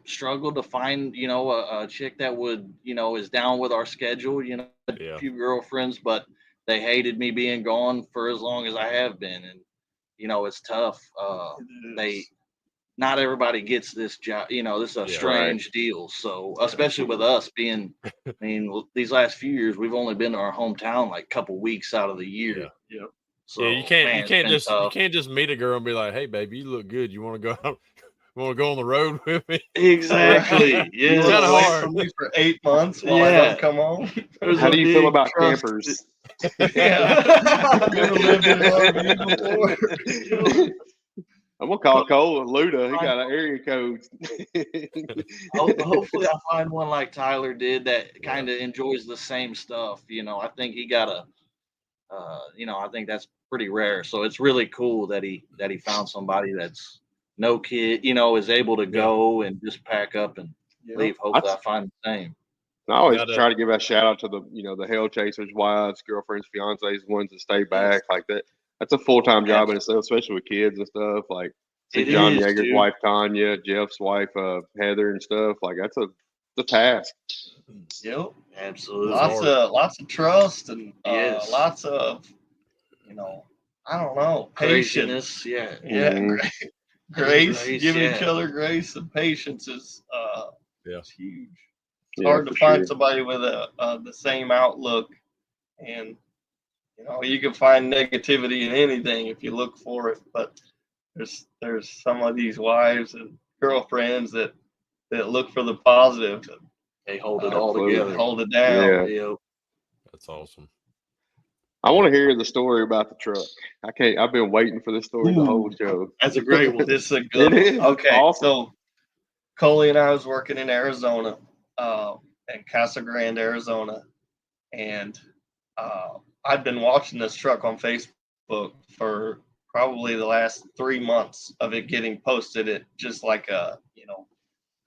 struggled to find, a chick that would, is down with our schedule. A few girlfriends, but they hated me being gone for as long as I have been, and it's tough. Not everybody gets this job. This is a strange deal. So especially with us being, these last few years we've only been to our hometown like a couple weeks out of the year. Yeah. So you can't just meet a girl and be like, hey baby, you look good. You want to go out? You want to go on the road with me? Exactly. Yeah. It's kind of hard. From me for 8 months while I don't come home. How do you feel about campers? Yeah. Never lived in an RV before. I'm gonna call Cole Luda. He got an area code. Hopefully, I find one like Tyler did that kind of enjoys the same stuff. I think he got I think that's pretty rare. So it's really cool that he found somebody that's no kid, is able to go and just pack up and leave. Hopefully, I find the same. I always try to give a shout out to the hell chasers, wives, girlfriends, fiancés, ones that stay back like that. That's a full-time job in itself, especially with kids and stuff. Like John Yeager's wife Tanya, Jeff's wife Heather, and stuff. Like that's a task. Yep, absolutely. Lots of trust and lots of I don't know, patience. Yeah. Grace, give each other grace and patience is huge. It's hard to find somebody with the same outlook, and you can find negativity in anything if you look for it. But there's some of these wives and girlfriends that look for the positive. They hold it all together, hold it down. Yeah. That's awesome. I want to hear the story about the truck. I've been waiting for this story the whole show. That's a great one. This is a good It is. one. Okay, Awesome. so Coley and I was working in Arizona, in Casa Grande, Arizona, and I'd been watching this truck on Facebook for probably the last 3 months of it getting posted. It just like a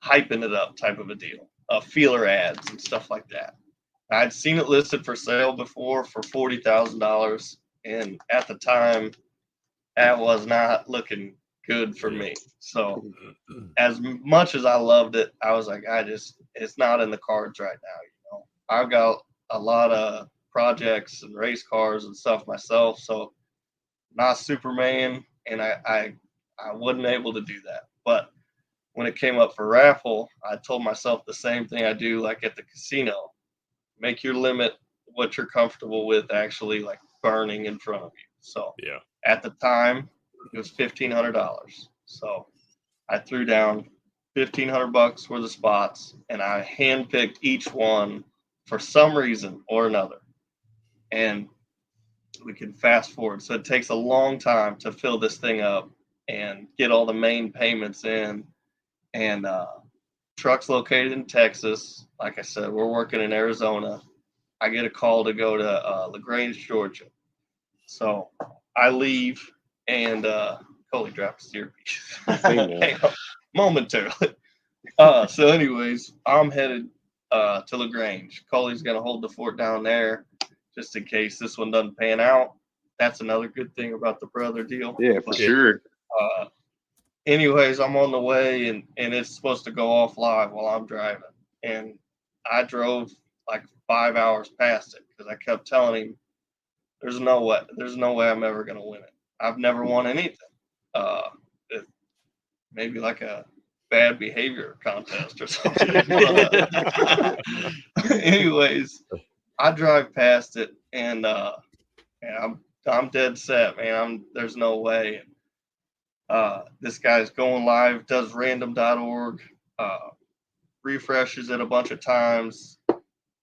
hyping it up type of a deal, feeler ads and stuff like that. I'd seen it listed for sale before for $40,000, and at the time, that was not looking good for me. So, as much as I loved it, I was like, it's not in the cards right now. I've got a lot of projects and race cars and stuff myself, so not Superman, and I wasn't able to do that. But when it came up for raffle, I told myself the same thing I do like at the casino. Make your limit what you're comfortable with actually like burning in front of you. So at the time, it was $1,500. So I threw down $1,500 worth of spots, and I handpicked each one for some reason or another. And we can fast forward. So it takes a long time to fill this thing up and get all the main payments in. And truck's located in Texas. Like I said, we're working in Arizona. I get a call to go to LaGrange, Georgia. So I leave, and Coley dropped his earpiece momentarily. So anyways, I'm headed to LaGrange. Coley's going to hold the fort down there just in case this one doesn't pan out. That's another good thing about the brother deal. Yeah, for sure. Anyways, I'm on the way, and it's supposed to go off live while I'm driving. And I drove like 5 hours past it because I kept telling him, there's no way I'm ever going to win it. I've never won anything. Maybe like a bad behavior contest or something. Anyways, I drive past it, and I'm dead set, man. There's no way. This guy's going live, does random.org, refreshes it a bunch of times,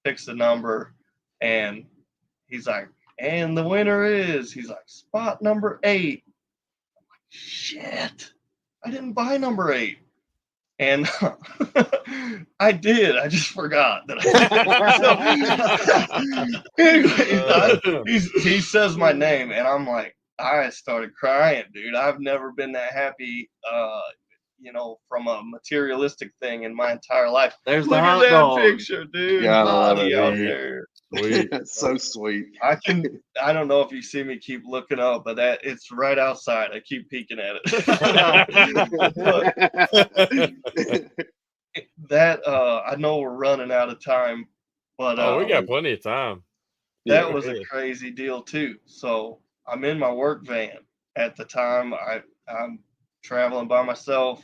picks the number, and he's like, and the winner is, he's like, spot number 8. I'm like, shit, I didn't buy number 8. And I did. I just forgot that I did. So, anyway, he says my name, and I'm like, I started crying, dude. I've never been that happy, from a materialistic thing in my entire life. There's Look at that picture, dude. Yeah, I love it, out dude. there. Sweet. That's so sweet. I don't know if you see me keep looking up, but it's right outside. I keep peeking at it. That I know we're running out of time, but we got plenty of time. That was a crazy deal too. So I'm in my work van at the time. I'm traveling by myself,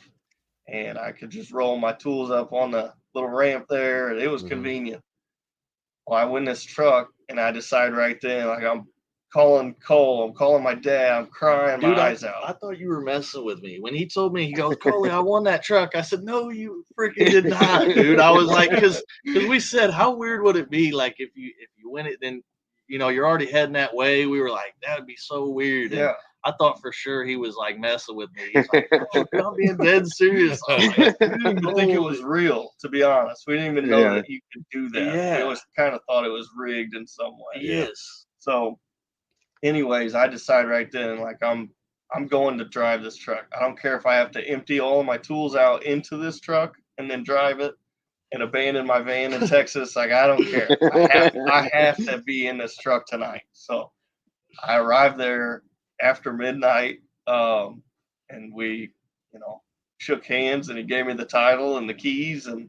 and I could just roll my tools up on the little ramp there, and it was convenient. Well, I win this truck, and I decide right then, like, I'm calling Cole, I'm calling my dad, I'm crying my eyes out. I thought you were messing with me. When he told me, he goes, Coley, I won that truck. I said, no, you freaking did not, dude. I was like, because we said, how weird would it be, like, if you win it, then, you're already heading that way. We were like, that would be so weird. Yeah. And I thought for sure he was, like, messing with me. He's like, oh, dude, I'm being dead serious. I'm like, we didn't even think it was real, to be honest. We didn't even know that you could do that. Yeah. We always kind of thought it was rigged in some way. Yes. So, anyways, I decide right then, like, I'm going to drive this truck. I don't care if I have to empty all of my tools out into this truck and then drive it and abandon my van in Texas. Like, I don't care. I have to be in this truck tonight. So I arrived there after midnight, and we, shook hands, and he gave me the title and the keys, and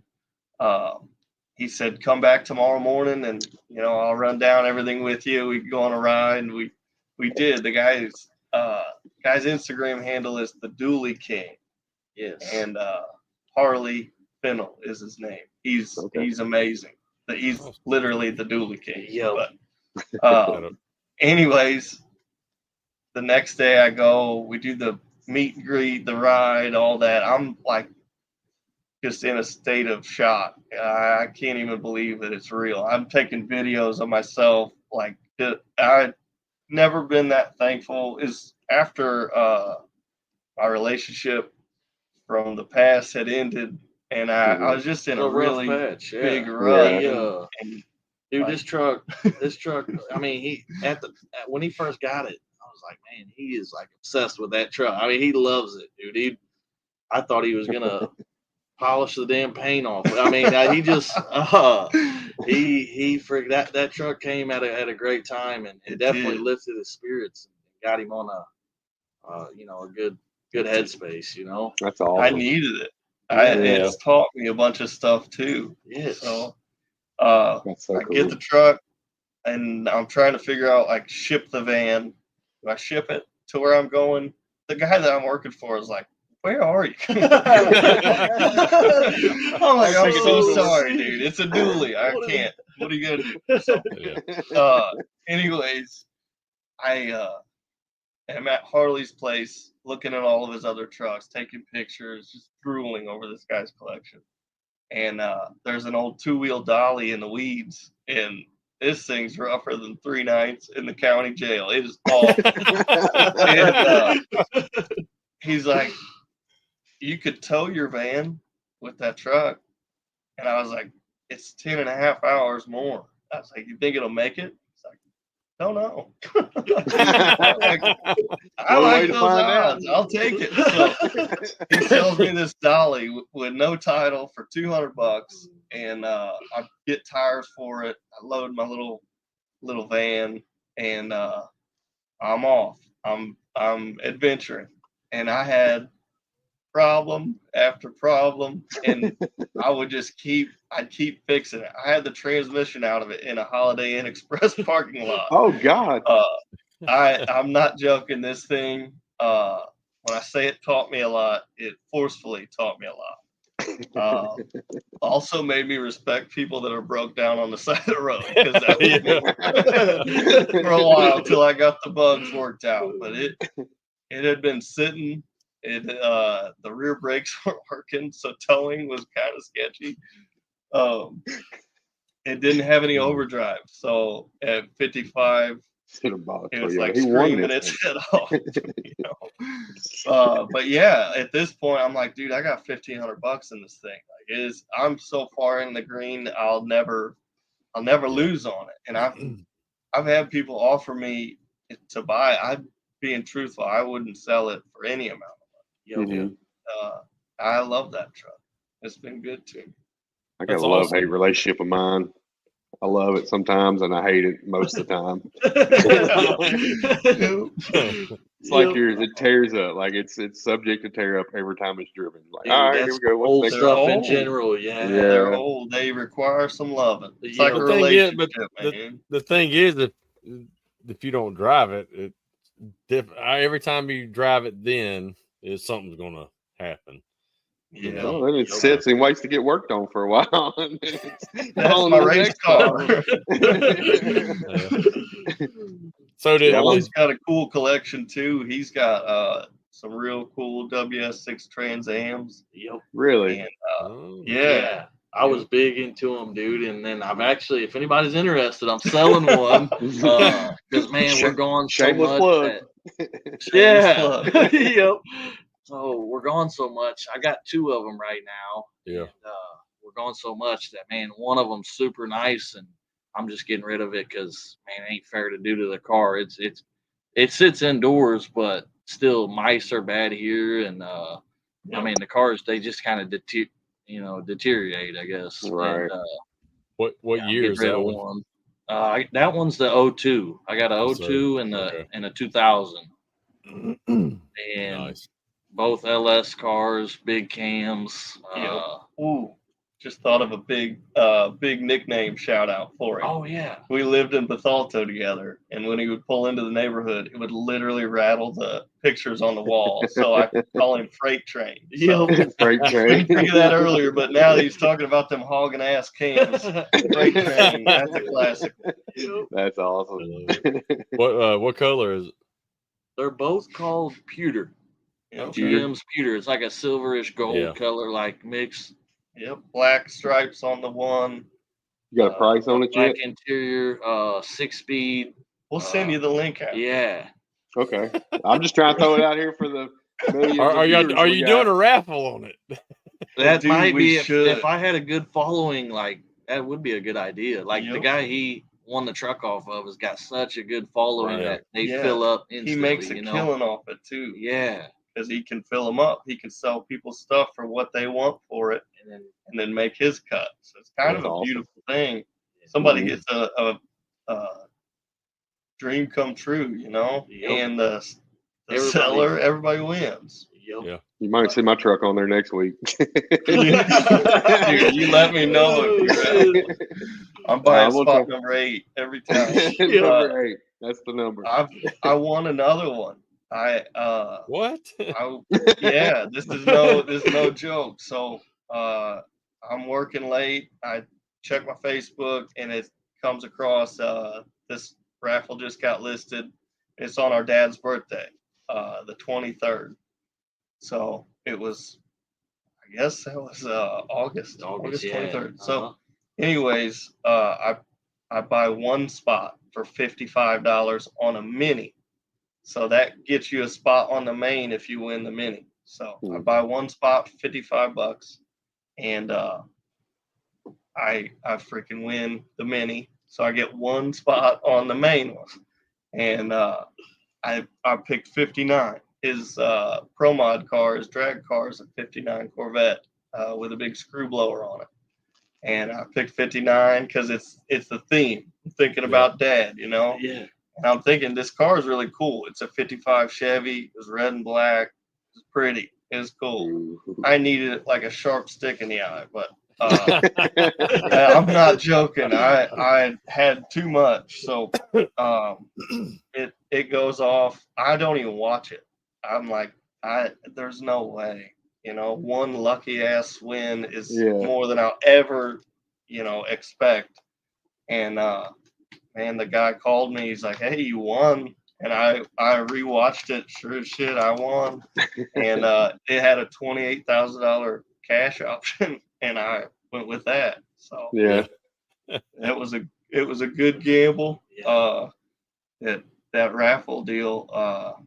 he said, come back tomorrow morning, and I'll run down everything with you. We can go on a ride, and we did. The guy's Instagram handle is the Dually King. Yes. And Harley Fennel is his name. He's Okay. amazing. He's literally the dually king. Yep. But anyways, the next day I go, we do the meet and greet, the ride, all that. I'm like just in a state of shock. I can't even believe that it's real. I'm taking videos of myself. Like I've never been that thankful. Is after my relationship from the past had ended, and I was just in a really patch, big rut. Yeah. And dude, like, this truck. I mean, he when he first got it, I was like, man, he is like obsessed with that truck. I mean, he loves it, dude. I thought he was gonna polish the damn paint off. I mean, he just he freaked that truck came at a great time, and it definitely lifted his spirits and got him on a good headspace. That's awesome. I needed it. It's taught me a bunch of stuff too. Yes. So That's so I cool. get the truck, and I'm trying to figure out like ship the van. Do I ship it to where I'm going? The guy that I'm working for is like, where are you? I'm like, I'm so sorry, dude. It's a dually. I can't. What are you gonna do? So, anyways, I am at Harley's place, looking at all of his other trucks, taking pictures, just drooling over this guy's collection. And there's an old 2-wheel dolly in the weeds, and this thing's rougher than 3 nights in the county jail. It is awful. And he's like, you could tow your van with that truck. And I was like, it's 10.5 hours more. I was like, you think it'll make it? He's like, don't know. Like, I like those odds. I'll take it. So he sells me this dolly with no title for $200, and I get tires for it. I load my little van, and I'm off. I'm adventuring, and I had problem after problem, and I'd keep fixing it. I had the transmission out of it in a Holiday Inn Express parking lot. Oh God. I'm not joking. This thing, when I say it taught me a lot, it forcefully taught me a lot. Also made me respect people that are broke down on the side of the road, because that was me for a while till I got the bugs worked out. But it had been sitting. The rear brakes weren't working, so towing was kind of sketchy. It didn't have any overdrive, so at 55, it was like screaming its head off. But yeah, at this point, I'm like, dude, I got $1,500 in this thing. Like, I'm so far in the green, I'll never lose on it. And I've had people offer me to buy. I'm being truthful. I wouldn't sell it for any amount of money. I love that truck. It's been good to me. I got a love-hate relationship of mine. I love it sometimes, and I hate it most of the time. It's like it tears up. Like it's subject to tear up every time it's driven. Like, all right, here we go. Old stuff in general, yeah. They're old. They require some loving. It's like a relationship, man. The thing is, if you don't drive it, every time you drive it, then something's gonna happen. Yeah. Well, then it sits and waits to get worked on for a while. That's my race car. So he's got a cool collection too. He's got some real cool WS6 Trans Ams. Yep. Really? And, yeah. I was big into them, dude. And then I'm actually, if anybody's interested, I'm selling one. Because man, we're going so much. Plug. Yep. So we're going so much. I got 2 of them right now. Yeah. And, we're going so much that, man, one of them's super nice, and I'm just getting rid of it because, man, it ain't fair to do to the car. It sits indoors, but still mice are bad here, and I mean the cars, they just kind of deteriorate, I guess. Right. And, what year is that one? That one's the 02. I got a 02 and a 2000. And nice. Both LS cars, big cams. Ooh. just thought of a big nickname shout out for him. Oh yeah. We lived in Bethalto together, and when he would pull into the neighborhood, it would literally rattle the pictures on the wall. So I could call him Freight Train. So, Freight train. didn't think of that earlier, but now that he's talking about them hogging ass cans, Freight Train, that's a classic. That's awesome. What color is it? They're both called pewter. Yep. GM's pewter. It's like a silverish gold Yeah. color, like mix. Yep, black stripes on the one. You got a price on it yet? Black interior, 6-speed. We'll send you the link out. Yeah. Okay. I'm just trying to throw it out here for the millions of Are viewers you we doing got. a raffle on it? That Dude, might we be should. if I had a good following, like that would be a good idea. Like the Yep. guy he won the truck off of has got such a good following Right. that they Yeah. fill up instantly. He makes a you know? killing off it too, Yeah. because he can fill them up. He can sell people stuff for what they want for it, And and then make his cut. So it's kind That's of a awesome. beautiful thing. Somebody Mhm. gets a dream come true, you know, Yep. and the Everybody- seller, everybody wins. Yep. Yeah. You might see my truck on there next week. Dude, you let me know if you're out. I'm buying we'll spot try. number 8 every time. Number 8. That's the number. I won another one. What? Yeah, this is no joke. So I'm working late. I check my Facebook and it comes across this raffle just got listed. It's on our dad's birthday, the 23rd. So it was, I guess that was August 23rd. Yeah. So anyways, I buy one spot for $55 on a mini. So that gets you a spot on the main if you win the mini. So I buy one spot for $55, and I freaking win the mini. So I get one spot on the main one, and I picked 59. His pro mod car, his drag car, is a '59 Corvette with a big screw blower on it, and I picked 59 because it's the theme. I'm thinking about Dad, you know. Yeah. And I'm thinking this car is really cool. It's a '55 Chevy. It was red and black. It's pretty. It's cool. I needed it like a sharp stick in the eye, but I'm not joking. I had too much, so it goes off. I don't even watch it. I'm like, there's no way. You know, one lucky ass win is more than I'll ever, expect. And man, the guy called me. He's like, "Hey, you won." And I rewatched it. Sure as shit, I won. And it had a $28,000 cash option, and I went with that. So it was a good gamble. Yeah. That raffle deal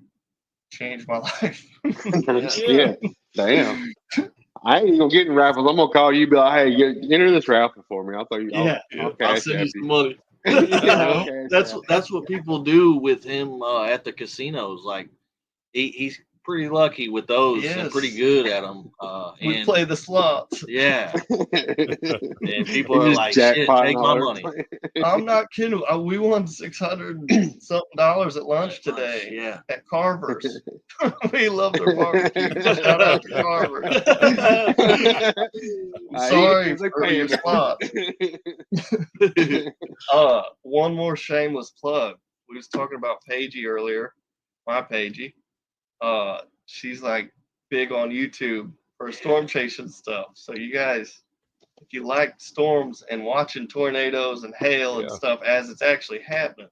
changed my life. Yeah. Damn. I ain't gonna get in raffles. I'm gonna call you, be like, "Hey, enter this raffle for me." I'll tell you. I'll send you some money. That's what people do with him at the casinos. Like he's pretty lucky with those and pretty good at them. We play the slots. Yeah. And people are like, "Shit, take my money." I'm not kidding. We won $600 something at lunch today. Yeah. At Carver's. We love their barbecue. Shout out to Carver's. Sorry for your spot. One more shameless plug. We was talking about Paigey earlier. My Paigey. She's like big on YouTube for storm chasing stuff. So you guys, if you like storms and watching tornadoes and hail and stuff as it's actually happening,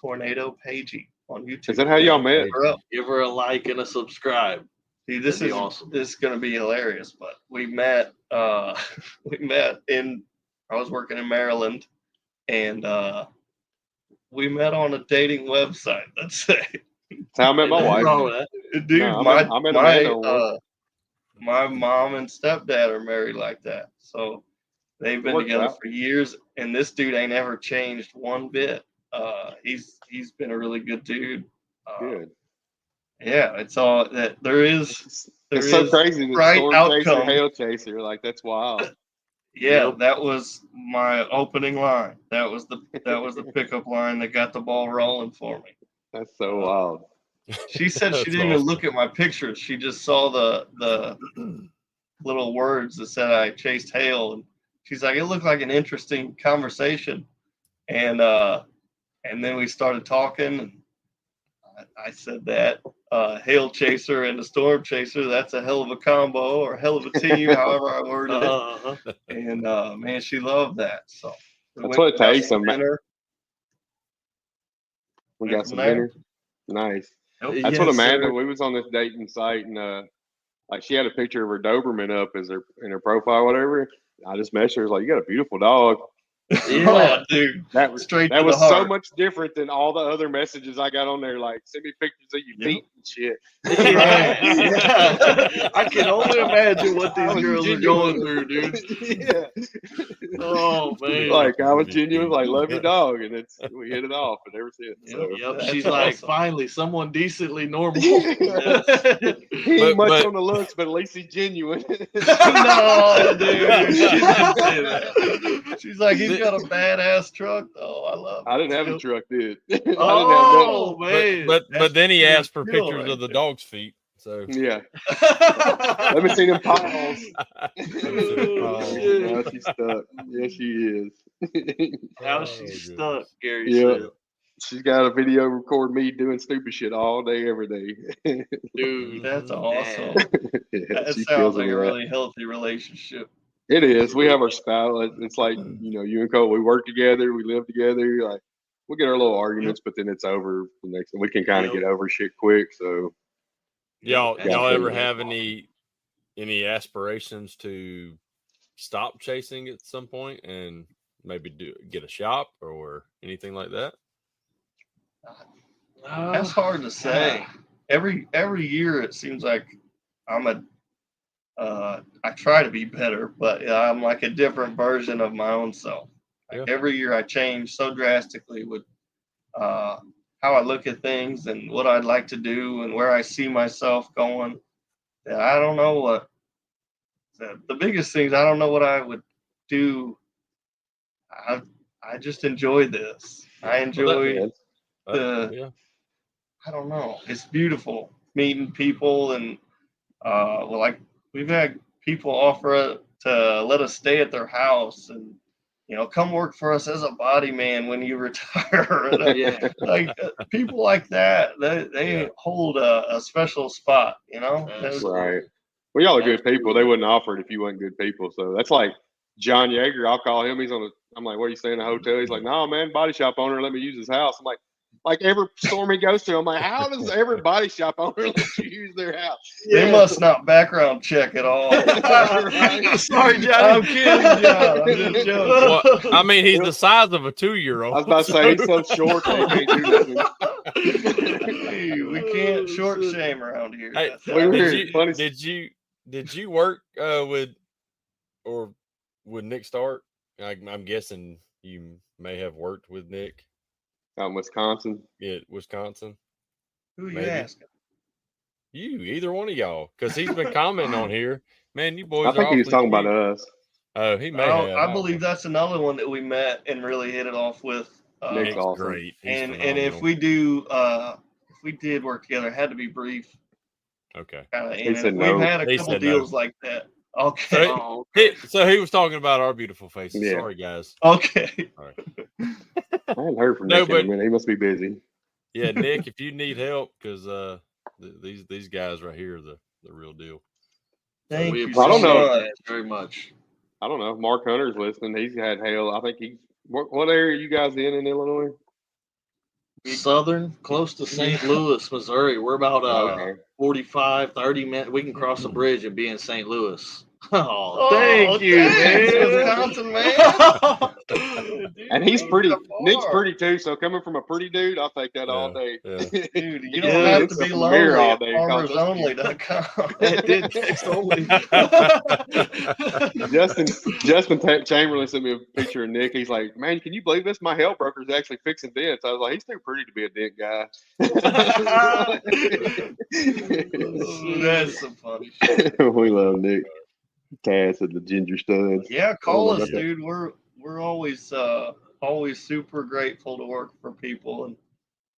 Tornado Paigey on YouTube. Is that how y'all met? Give her a like and a subscribe. See, this is awesome. This is gonna be hilarious. But we met. I was working in Maryland, and we met on a dating website. Let's say. That's how I met my wife. Dude, No, my mom and stepdad are married like that. So they've been together for years, and this dude ain't ever changed one bit. He's been a really good dude. Good. Yeah, it's all that there is. It's so crazy. Right outcome. Hail chaser, like that's wild. Yeah, that was my opening line. That was the pickup line that got the ball rolling for me. That's so wild. She said she didn't even look at my pictures. She just saw the little words that said I chased Hale, and she's like, it looked like an interesting conversation, and then we started talking, and I said that Hail Chaser and the Storm Chaser, that's a hell of a combo or a hell of a team, however I worded it. And man, she loved that. So that's what it takes. Dinner. We got some dinner. Nice. Nope. That's what Amanda. We was on this dating site, and like she had a picture of her Doberman up as in her profile, or whatever. I just messaged her, like, "You got a beautiful dog." Yeah, dude. That was straight. That to was the heart. so much different than all the other messages I got on there. Like, send me pictures of your feet and shit. I can only imagine what these girls are going through, dude. Yeah. Oh man. Like I was genuine, like love your dog, and we hit it off, and ever since. So. Yep. That's She's awesome. like, finally, someone decently normal. He ain't much on the looks, but at least he's genuine. No, dude. She didn't say that. She's like, he's got a badass truck, though. I love it. I didn't have a truck, dude. Oh man. But then he asked for skill pictures right of the there. dog's feet. So Yeah. Let me see them paws. Oh, Now she's stuck. Yes, she is. Now she's stuck, Gary Yeah. said. She's got a video record me doing stupid shit all day, every day. Dude, That's awesome. Yeah, That she sounds kills like it a with that. really healthy relationship. It is. We have our style. It's like, you and Cole, we work together, we live together. Like, we get our little arguments, but then it's over the next. We can kind of get over shit quick. So, y'all Yeah. ever have any aspirations to stop chasing at some point and maybe get a shop or anything like that? That's hard to say. Every year it seems like I try to be better, but I'm like a different version of my own self. Like every year I change so drastically with how I look at things and what I'd like to do and where I see myself going. And I don't know what the biggest things. I don't know what I would do. I just enjoy this. I enjoy I don't know. It's beautiful meeting people and like we've had people offer to let us stay at their house and come work for us as a body man when you retire. Like people like that, they hold a special spot. Right. Well, y'all are good people. They wouldn't offer it if you weren't good people. So that's like John Yeager. I'll call him. I'm like, what are you staying in a hotel? He's like, no, man, body shop owner let me use his house. I'm like every storm he goes to, I'm like, how does every body shop owner let you use their house? They must not background check at all. Sorry, Johnny. I'm kidding, John. I'm just joking. Well, I mean, he's the size of a 2-year-old. I was about to say he's so short they can't do nothing. Hey, we can't short shame around here. Hey, did you work with Nick Stark? I'm guessing you may have worked with Nick. Wisconsin. Yeah, Wisconsin. Who are you asking? You, either one of y'all, because he's been commenting on here. Man, you boys. I think he was talking about us. Oh, he may have. I believe that's another one that we met and really hit it off with. Nick's awesome. Great. He's and if we did work together, it had to be brief. Okay. He said no. We've had a couple deals like that. Okay. So he was talking about our beautiful faces. Yeah. Sorry, guys. Okay. All right. I haven't heard from Nick in a minute. He must be busy. Yeah, Nick, if you need help, because these guys right here are the real deal. Thank you. I don't know very much. I don't know. Mark Hunter's listening. He's had hail. I think what area are you guys in Illinois? Southern, close to St. Louis, Missouri. We're about 45, 30 minutes. We can cross the bridge and be in St. Louis. Oh, thank you, man. Wisconsin, man. And he's pretty. Nick's pretty too. So coming from a pretty dude, I'll take that all day. Yeah. Dude, you don't have to be lonely all day. FarmersOnly.com. It did text only. Justin Chamberlain sent me a picture of Nick. He's like, man, can you believe this? My hail broker's actually fixing dents. I was like, he's too pretty to be a dent guy. That's some funny shit. We love Nick. Cass and the Ginger Studs. Yeah, call us, dude. We're always super grateful to work for people, and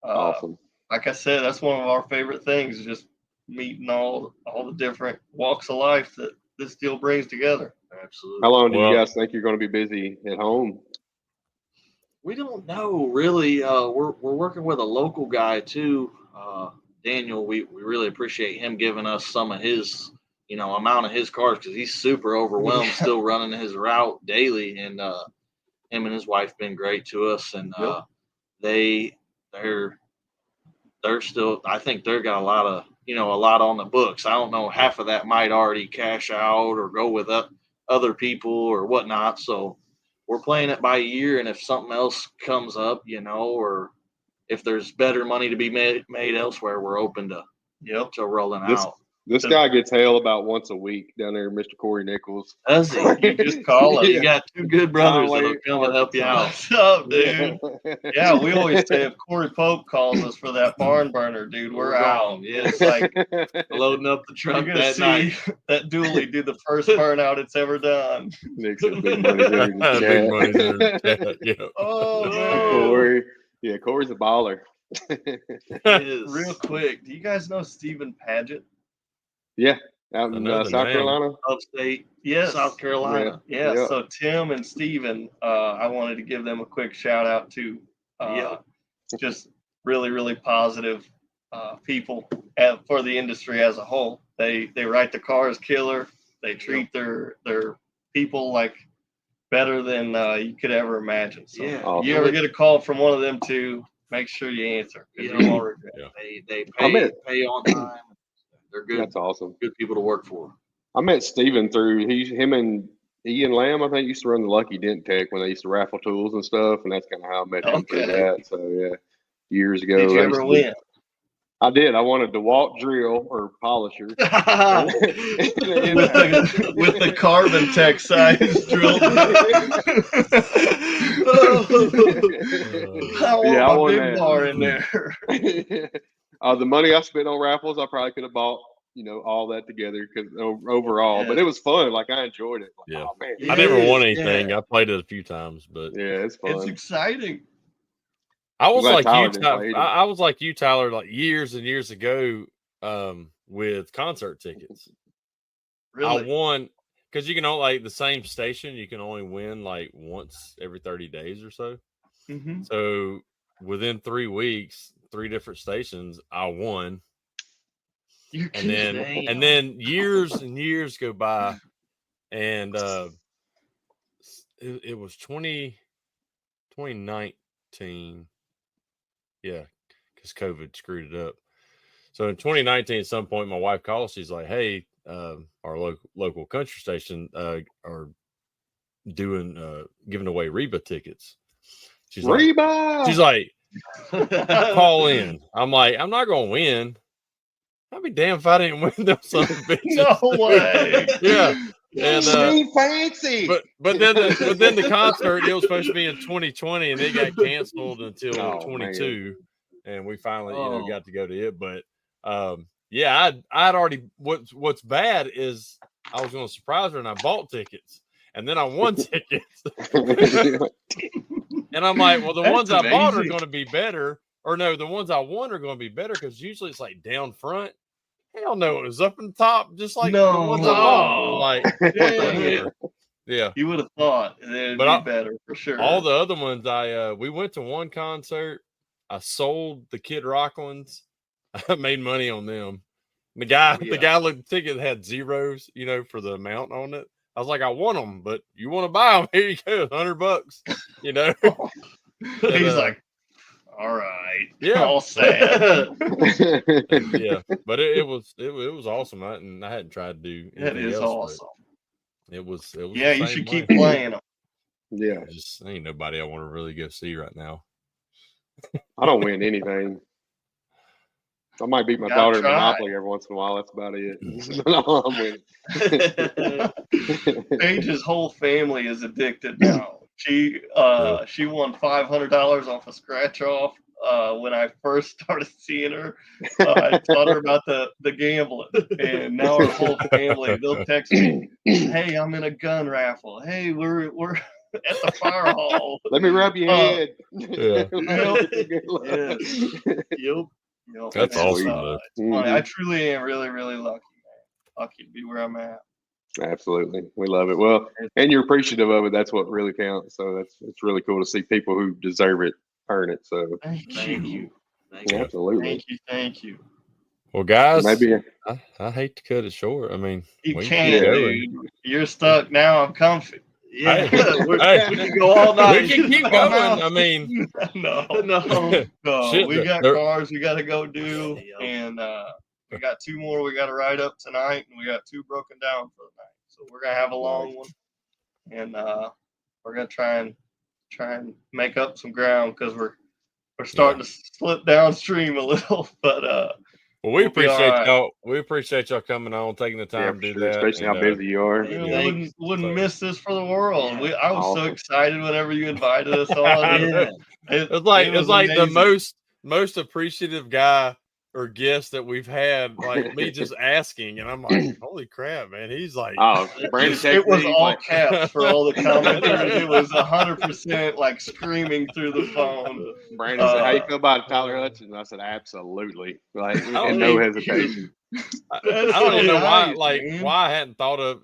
awesome. Like I said, that's one of our favorite things, just meeting all the different walks of life that this deal brings together. Absolutely. How long do Well- you guys think you're going to be busy at home? We don't know really. We're working with a local guy too, Daniel. We really appreciate him giving us some of his, amount of his cars because he's super overwhelmed still running his route daily. And him and his wife been great to us. And they're still. I think they're got a lot on the books. I don't know. Half of that might already cash out or go with other people or whatnot. So. We're playing it by ear, and if something else comes up, or if there's better money to be made elsewhere, we're open to rolling out. This guy gets hail about once a week down there, Mr. Corey Nichols. Does he? You just call You him. got two good brothers that'll come and help you out. What's up, dude? Yeah, we always say if Corey Pope calls us for that barn burner, dude, we're out. Yeah, It's like loading up the truck you're gonna that see night. that dually do the first burnout it's ever done. Nick's a big money dude in the Big chat. money there in the chat, yeah. Oh man. Corey. Yeah, Corey's a baller. Real quick, do you guys know Stephen Paget? Yeah, out in Another South name. Carolina. Upstate Yes. South Carolina. Yeah, Yeah. so Tim and Steven, I wanted to give them a quick shout out to just really, really positive people for the industry as a whole. They write the cars killer. They treat their people like better than you could ever imagine. So Yeah. you ever get a call from one of them two, make sure you answer. 'Cause you won't regret it. They I met- pay on time. They're good. That's awesome. Good people to work for. I met Steven through him and Ian Lamb, I think, used to run the Lucky Dent Tech when they used to raffle tools and stuff, and that's kind of how I met him through Okay. that. So yeah, years ago. Did you I ever used to- win? I did. I won a DeWalt drill or polisher. with the carbon tech size drill. I want my big bar in there. The money I spent on raffles, I probably could have bought, all that together because overall, but it was fun. Like I enjoyed it. Like, Yeah. Oh, man. I never won Yes, anything. yeah. I played it a few times, but Yeah, it's fun. It's exciting. I was glad like Tyler you, didn't play either. I was like you, Tyler, like years and years ago, with concert tickets. I Really? won because you can only like the same station. You can only win like once every 30 days or so. Mm-hmm. So within 3 weeks, 3 different stations, I won. You're And then kidding. and then years and years go by, and it was 2019. Yeah, because COVID screwed it up. So in 2019, at some point, my wife calls. She's like, "Hey, our local country station are doing giving away Reba tickets." She's Reba! like, "Call in." I'm like, "I'm not gonna win. I'd be damned if I didn't win them son of bitches." No way. Yeah. And Steve Fancy. but then the concert, it was supposed to be in 2020 and it got canceled until Oh, 22, and we finally Oh. got to go to it. But yeah, I'd already what's bad is I was going to surprise her and I bought tickets and then I won tickets, and I'm like, well, the That's ones I bought are amazing. going to be better, or no, the ones I won are going to be better because usually it's like down front. Hell no, it was up in the top, just like the No. ones I bought. Like, Dang it. yeah. You would have thought it'd But be better for sure. All the other ones, we went to one concert. I sold the Kid Rock ones. I made money on them. The guy looked the ticket had zeros, for the amount on it. I was like, I want them, but you want to buy them? Here you go, $100. He's like, all right, Yeah. all sad. Yeah, but it was awesome. I hadn't tried to do That anything is else, awesome. but It was. Yeah, the you same should keep way. playing them. Yeah, Just ain't nobody I want to really go see right now. I don't win anything. I might beat my Gotta daughter in try. Monopoly every once in a while. That's about it. No, I'm winning. Paige's whole family is addicted now. She won $500 off a scratch off when I first started seeing her. I taught her about the gambling, and now her whole family, they'll text me, "Hey, I'm in a gun raffle. Hey, we're at the fire hall. Let me rub your head. Yeah. Yep. That's And, awesome, though. it's funny. I truly am really, really lucky, man. Lucky to be where I'm at. Absolutely. We love it. Well, and you're appreciative of it. That's what really counts. So it's really cool to see people who deserve it earn it. So Thank Thank you. you. Thank you. absolutely. Thank you. Well, guys, Maybe I hate to cut it short. I mean, You we can't, keep dude. You're stuck now. I'm comfy. Yeah, Hey, we hey, can go all night. we can keep Oh, going. no. I mean, No, No. shit, we got there- cars we got to go do, Yep. and we got 2 more we got to ride up tonight, and we got 2 broken down for the night. So we're gonna have a long one, and we're gonna try and make up some ground because we're starting to slip downstream a little, but well, we we'll be all appreciate right. y'all. We appreciate y'all coming on, taking the yeah, time for to do sure, that. especially how and, busy you are. We Yeah. wouldn't So- miss this for the world. Yeah. I was so Awesome. excited whenever you invited us on. Yeah. It's like was the amazing. most appreciative guy or guest that we've had. Like me just asking, and I'm like, holy crap, man! He's like, Oh, Brandon texted It was me, all like, caps for all the commenters. It was 100% like screaming through the phone. Brandon said, "How you feel about Tyler Hutchins?" I said, "Absolutely, like, and no hesitation." I That's don't even so know why, nice, like man. why I hadn't thought of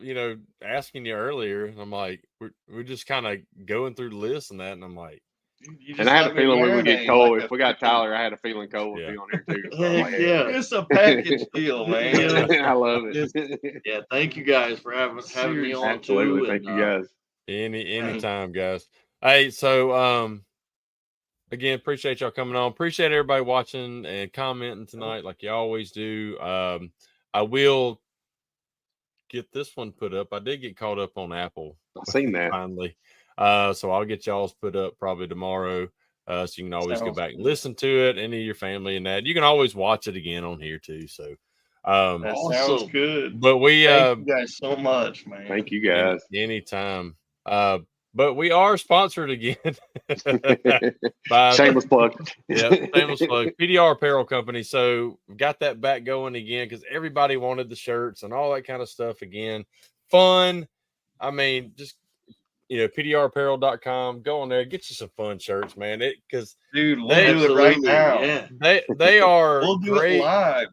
asking you earlier. And I'm like, we're just kind of going through the list and that, and I'm like, You And I had a let me feeling when we get marinate Cole, like if a we got chicken. Tyler, I had a feeling Cole would be on here too. So I'm Heck like, yeah. It's a package deal, man. I love it. Yeah, thank you guys for having me on Absolutely, too. thank and, you guys. anytime, guys. Hey, so again, appreciate y'all coming on. Appreciate everybody watching and commenting tonight, like you always do. I will get this one put up. I did get caught up on Apple I've seen that. finally. So I'll get y'all's put up probably tomorrow. So you can always go Sounds back and good. listen to it, any of your family and that. You can always watch it again on here too. So That sounds Awesome. good. but we Thank you guys so much, man. Thank you guys. anytime. But we are sponsored again by Shameless plug. shameless plug, PDR Apparel Company. So we've got that back going again because everybody wanted the shirts and all that kind of stuff again. Fun. I mean, just PDRapparel.com. Go on there, get you some fun shirts, man. Because Dude, we'll They- do it right Absolutely, now. Yeah. they are We'll do great. it live.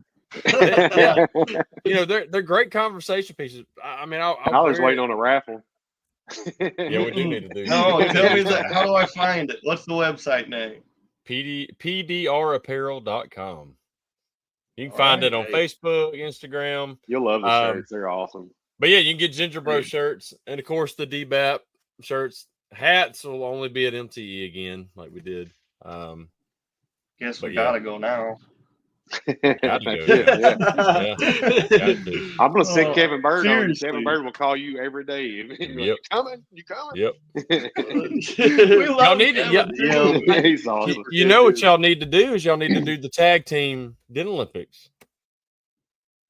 Yeah. They're great conversation pieces. I mean, I was waiting on a raffle. Yeah, we do need to do. No, tell me that. How do I find it? What's the website name? PDRapparel.com. You can All find right. it on Facebook, Instagram. You'll love the shirts. They're awesome. But yeah, you can get Ginger Bro shirts, and of course the DBAP shirts. Hats will only be at MTE again, like we did. Guess But we yeah. gotta go now. Gotta go, Yeah. got to. I'm gonna send Kevin Bird on. seriously. Kevin Bird will call you every day. You're like, Yep. you coming? You coming? Yep. We Y'all love need to. Kevin, Yeah, dude. He's awesome. you know what y'all need to do is y'all need to do the tag team Dental Olympics.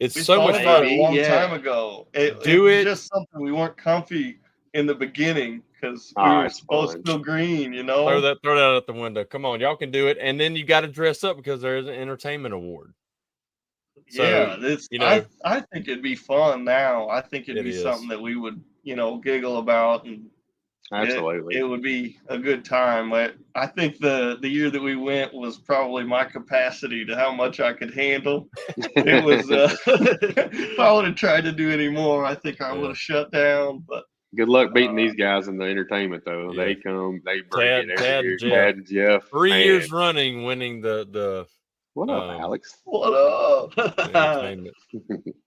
It's We so thought much about fun. it a long Yeah. time ago. It Do was it. just something we weren't comfy in the beginning because we Oh, were it's supposed fun. to feel green, Throw that out the window. Come on, y'all can do it. And then you got to dress up because there is an entertainment award. So, yeah, I think it'd be fun now. I think it'd It be is. something that we would, giggle about, and Absolutely. it would be a good time. I think the year that we went was probably my capacity to how much I could handle. It was if I would have tried to do any more, I think I would have shut down. But Good luck beating these guys in the entertainment, though. Yeah. They come, they bring Tad- it every Tad year. and Jeff. Tad and Jeff. 3 man. years running winning the What up, Alex? what up? entertainment.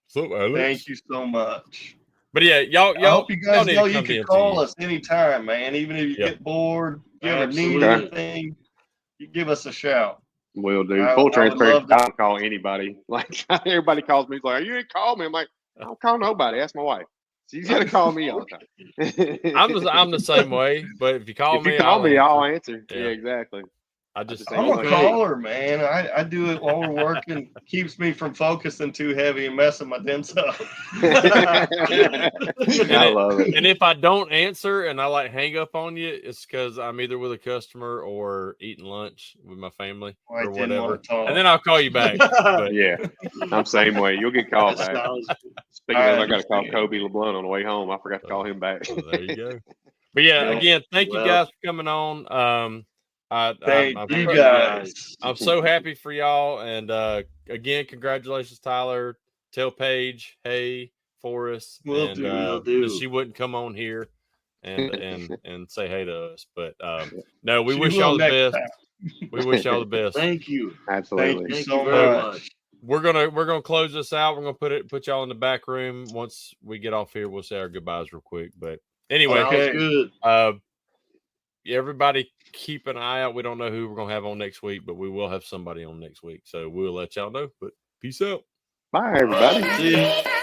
So, Alex. Thank you so much. But yeah, y'all I hope you guys need know to you come to can call MTE. us anytime, man. Even if you Yeah. get bored, you ever need Absolutely. anything, you give us a shout. Will do. I Full would transparency. love to- I don't call anybody. Like everybody calls me. He's like, "You ain't call me." I'm like, "I don't call nobody. Ask my wife. She's gonna call me all the time." I'm the same way, but if you call if me, you call me, answer. I'll answer. Yeah. Yeah, exactly. I just just I'm ain't a like- caller, man. I do it while we're working. Keeps me from focusing too heavy and messing my dents up. I love it. And if I don't answer and I like hang up on you, it's because I'm either with a customer or eating lunch with my family I or didn't whatever. want to talk. And then I'll call you back. But Yeah, I'm same way. You'll get called That back. sounds- Speaking of, I got to understand. call Kobe LeBlanc on the way home. I forgot to call him back. so there you go. But yeah, Well, again, thank you well. guys for coming on. Thank I'm you so- guys. I'm so happy for y'all. And again, congratulations, Tyler. Tell Paige, hey, for us. Will and do, will do. she wouldn't come on here and say hey to us. But no, we She wish will y'all the next best. time. We wish y'all the best. Thank you. Absolutely. Thank Thank so you very much. much. We're gonna close this out. We're gonna put y'all in the back room. Once we get off here, we'll say our goodbyes real quick. But anyway, Okay. Sounds good. everybody keep an eye out. We don't know who we're gonna have on next week, but we will have somebody on next week. So we'll let y'all know. But peace out. Bye, everybody. See you.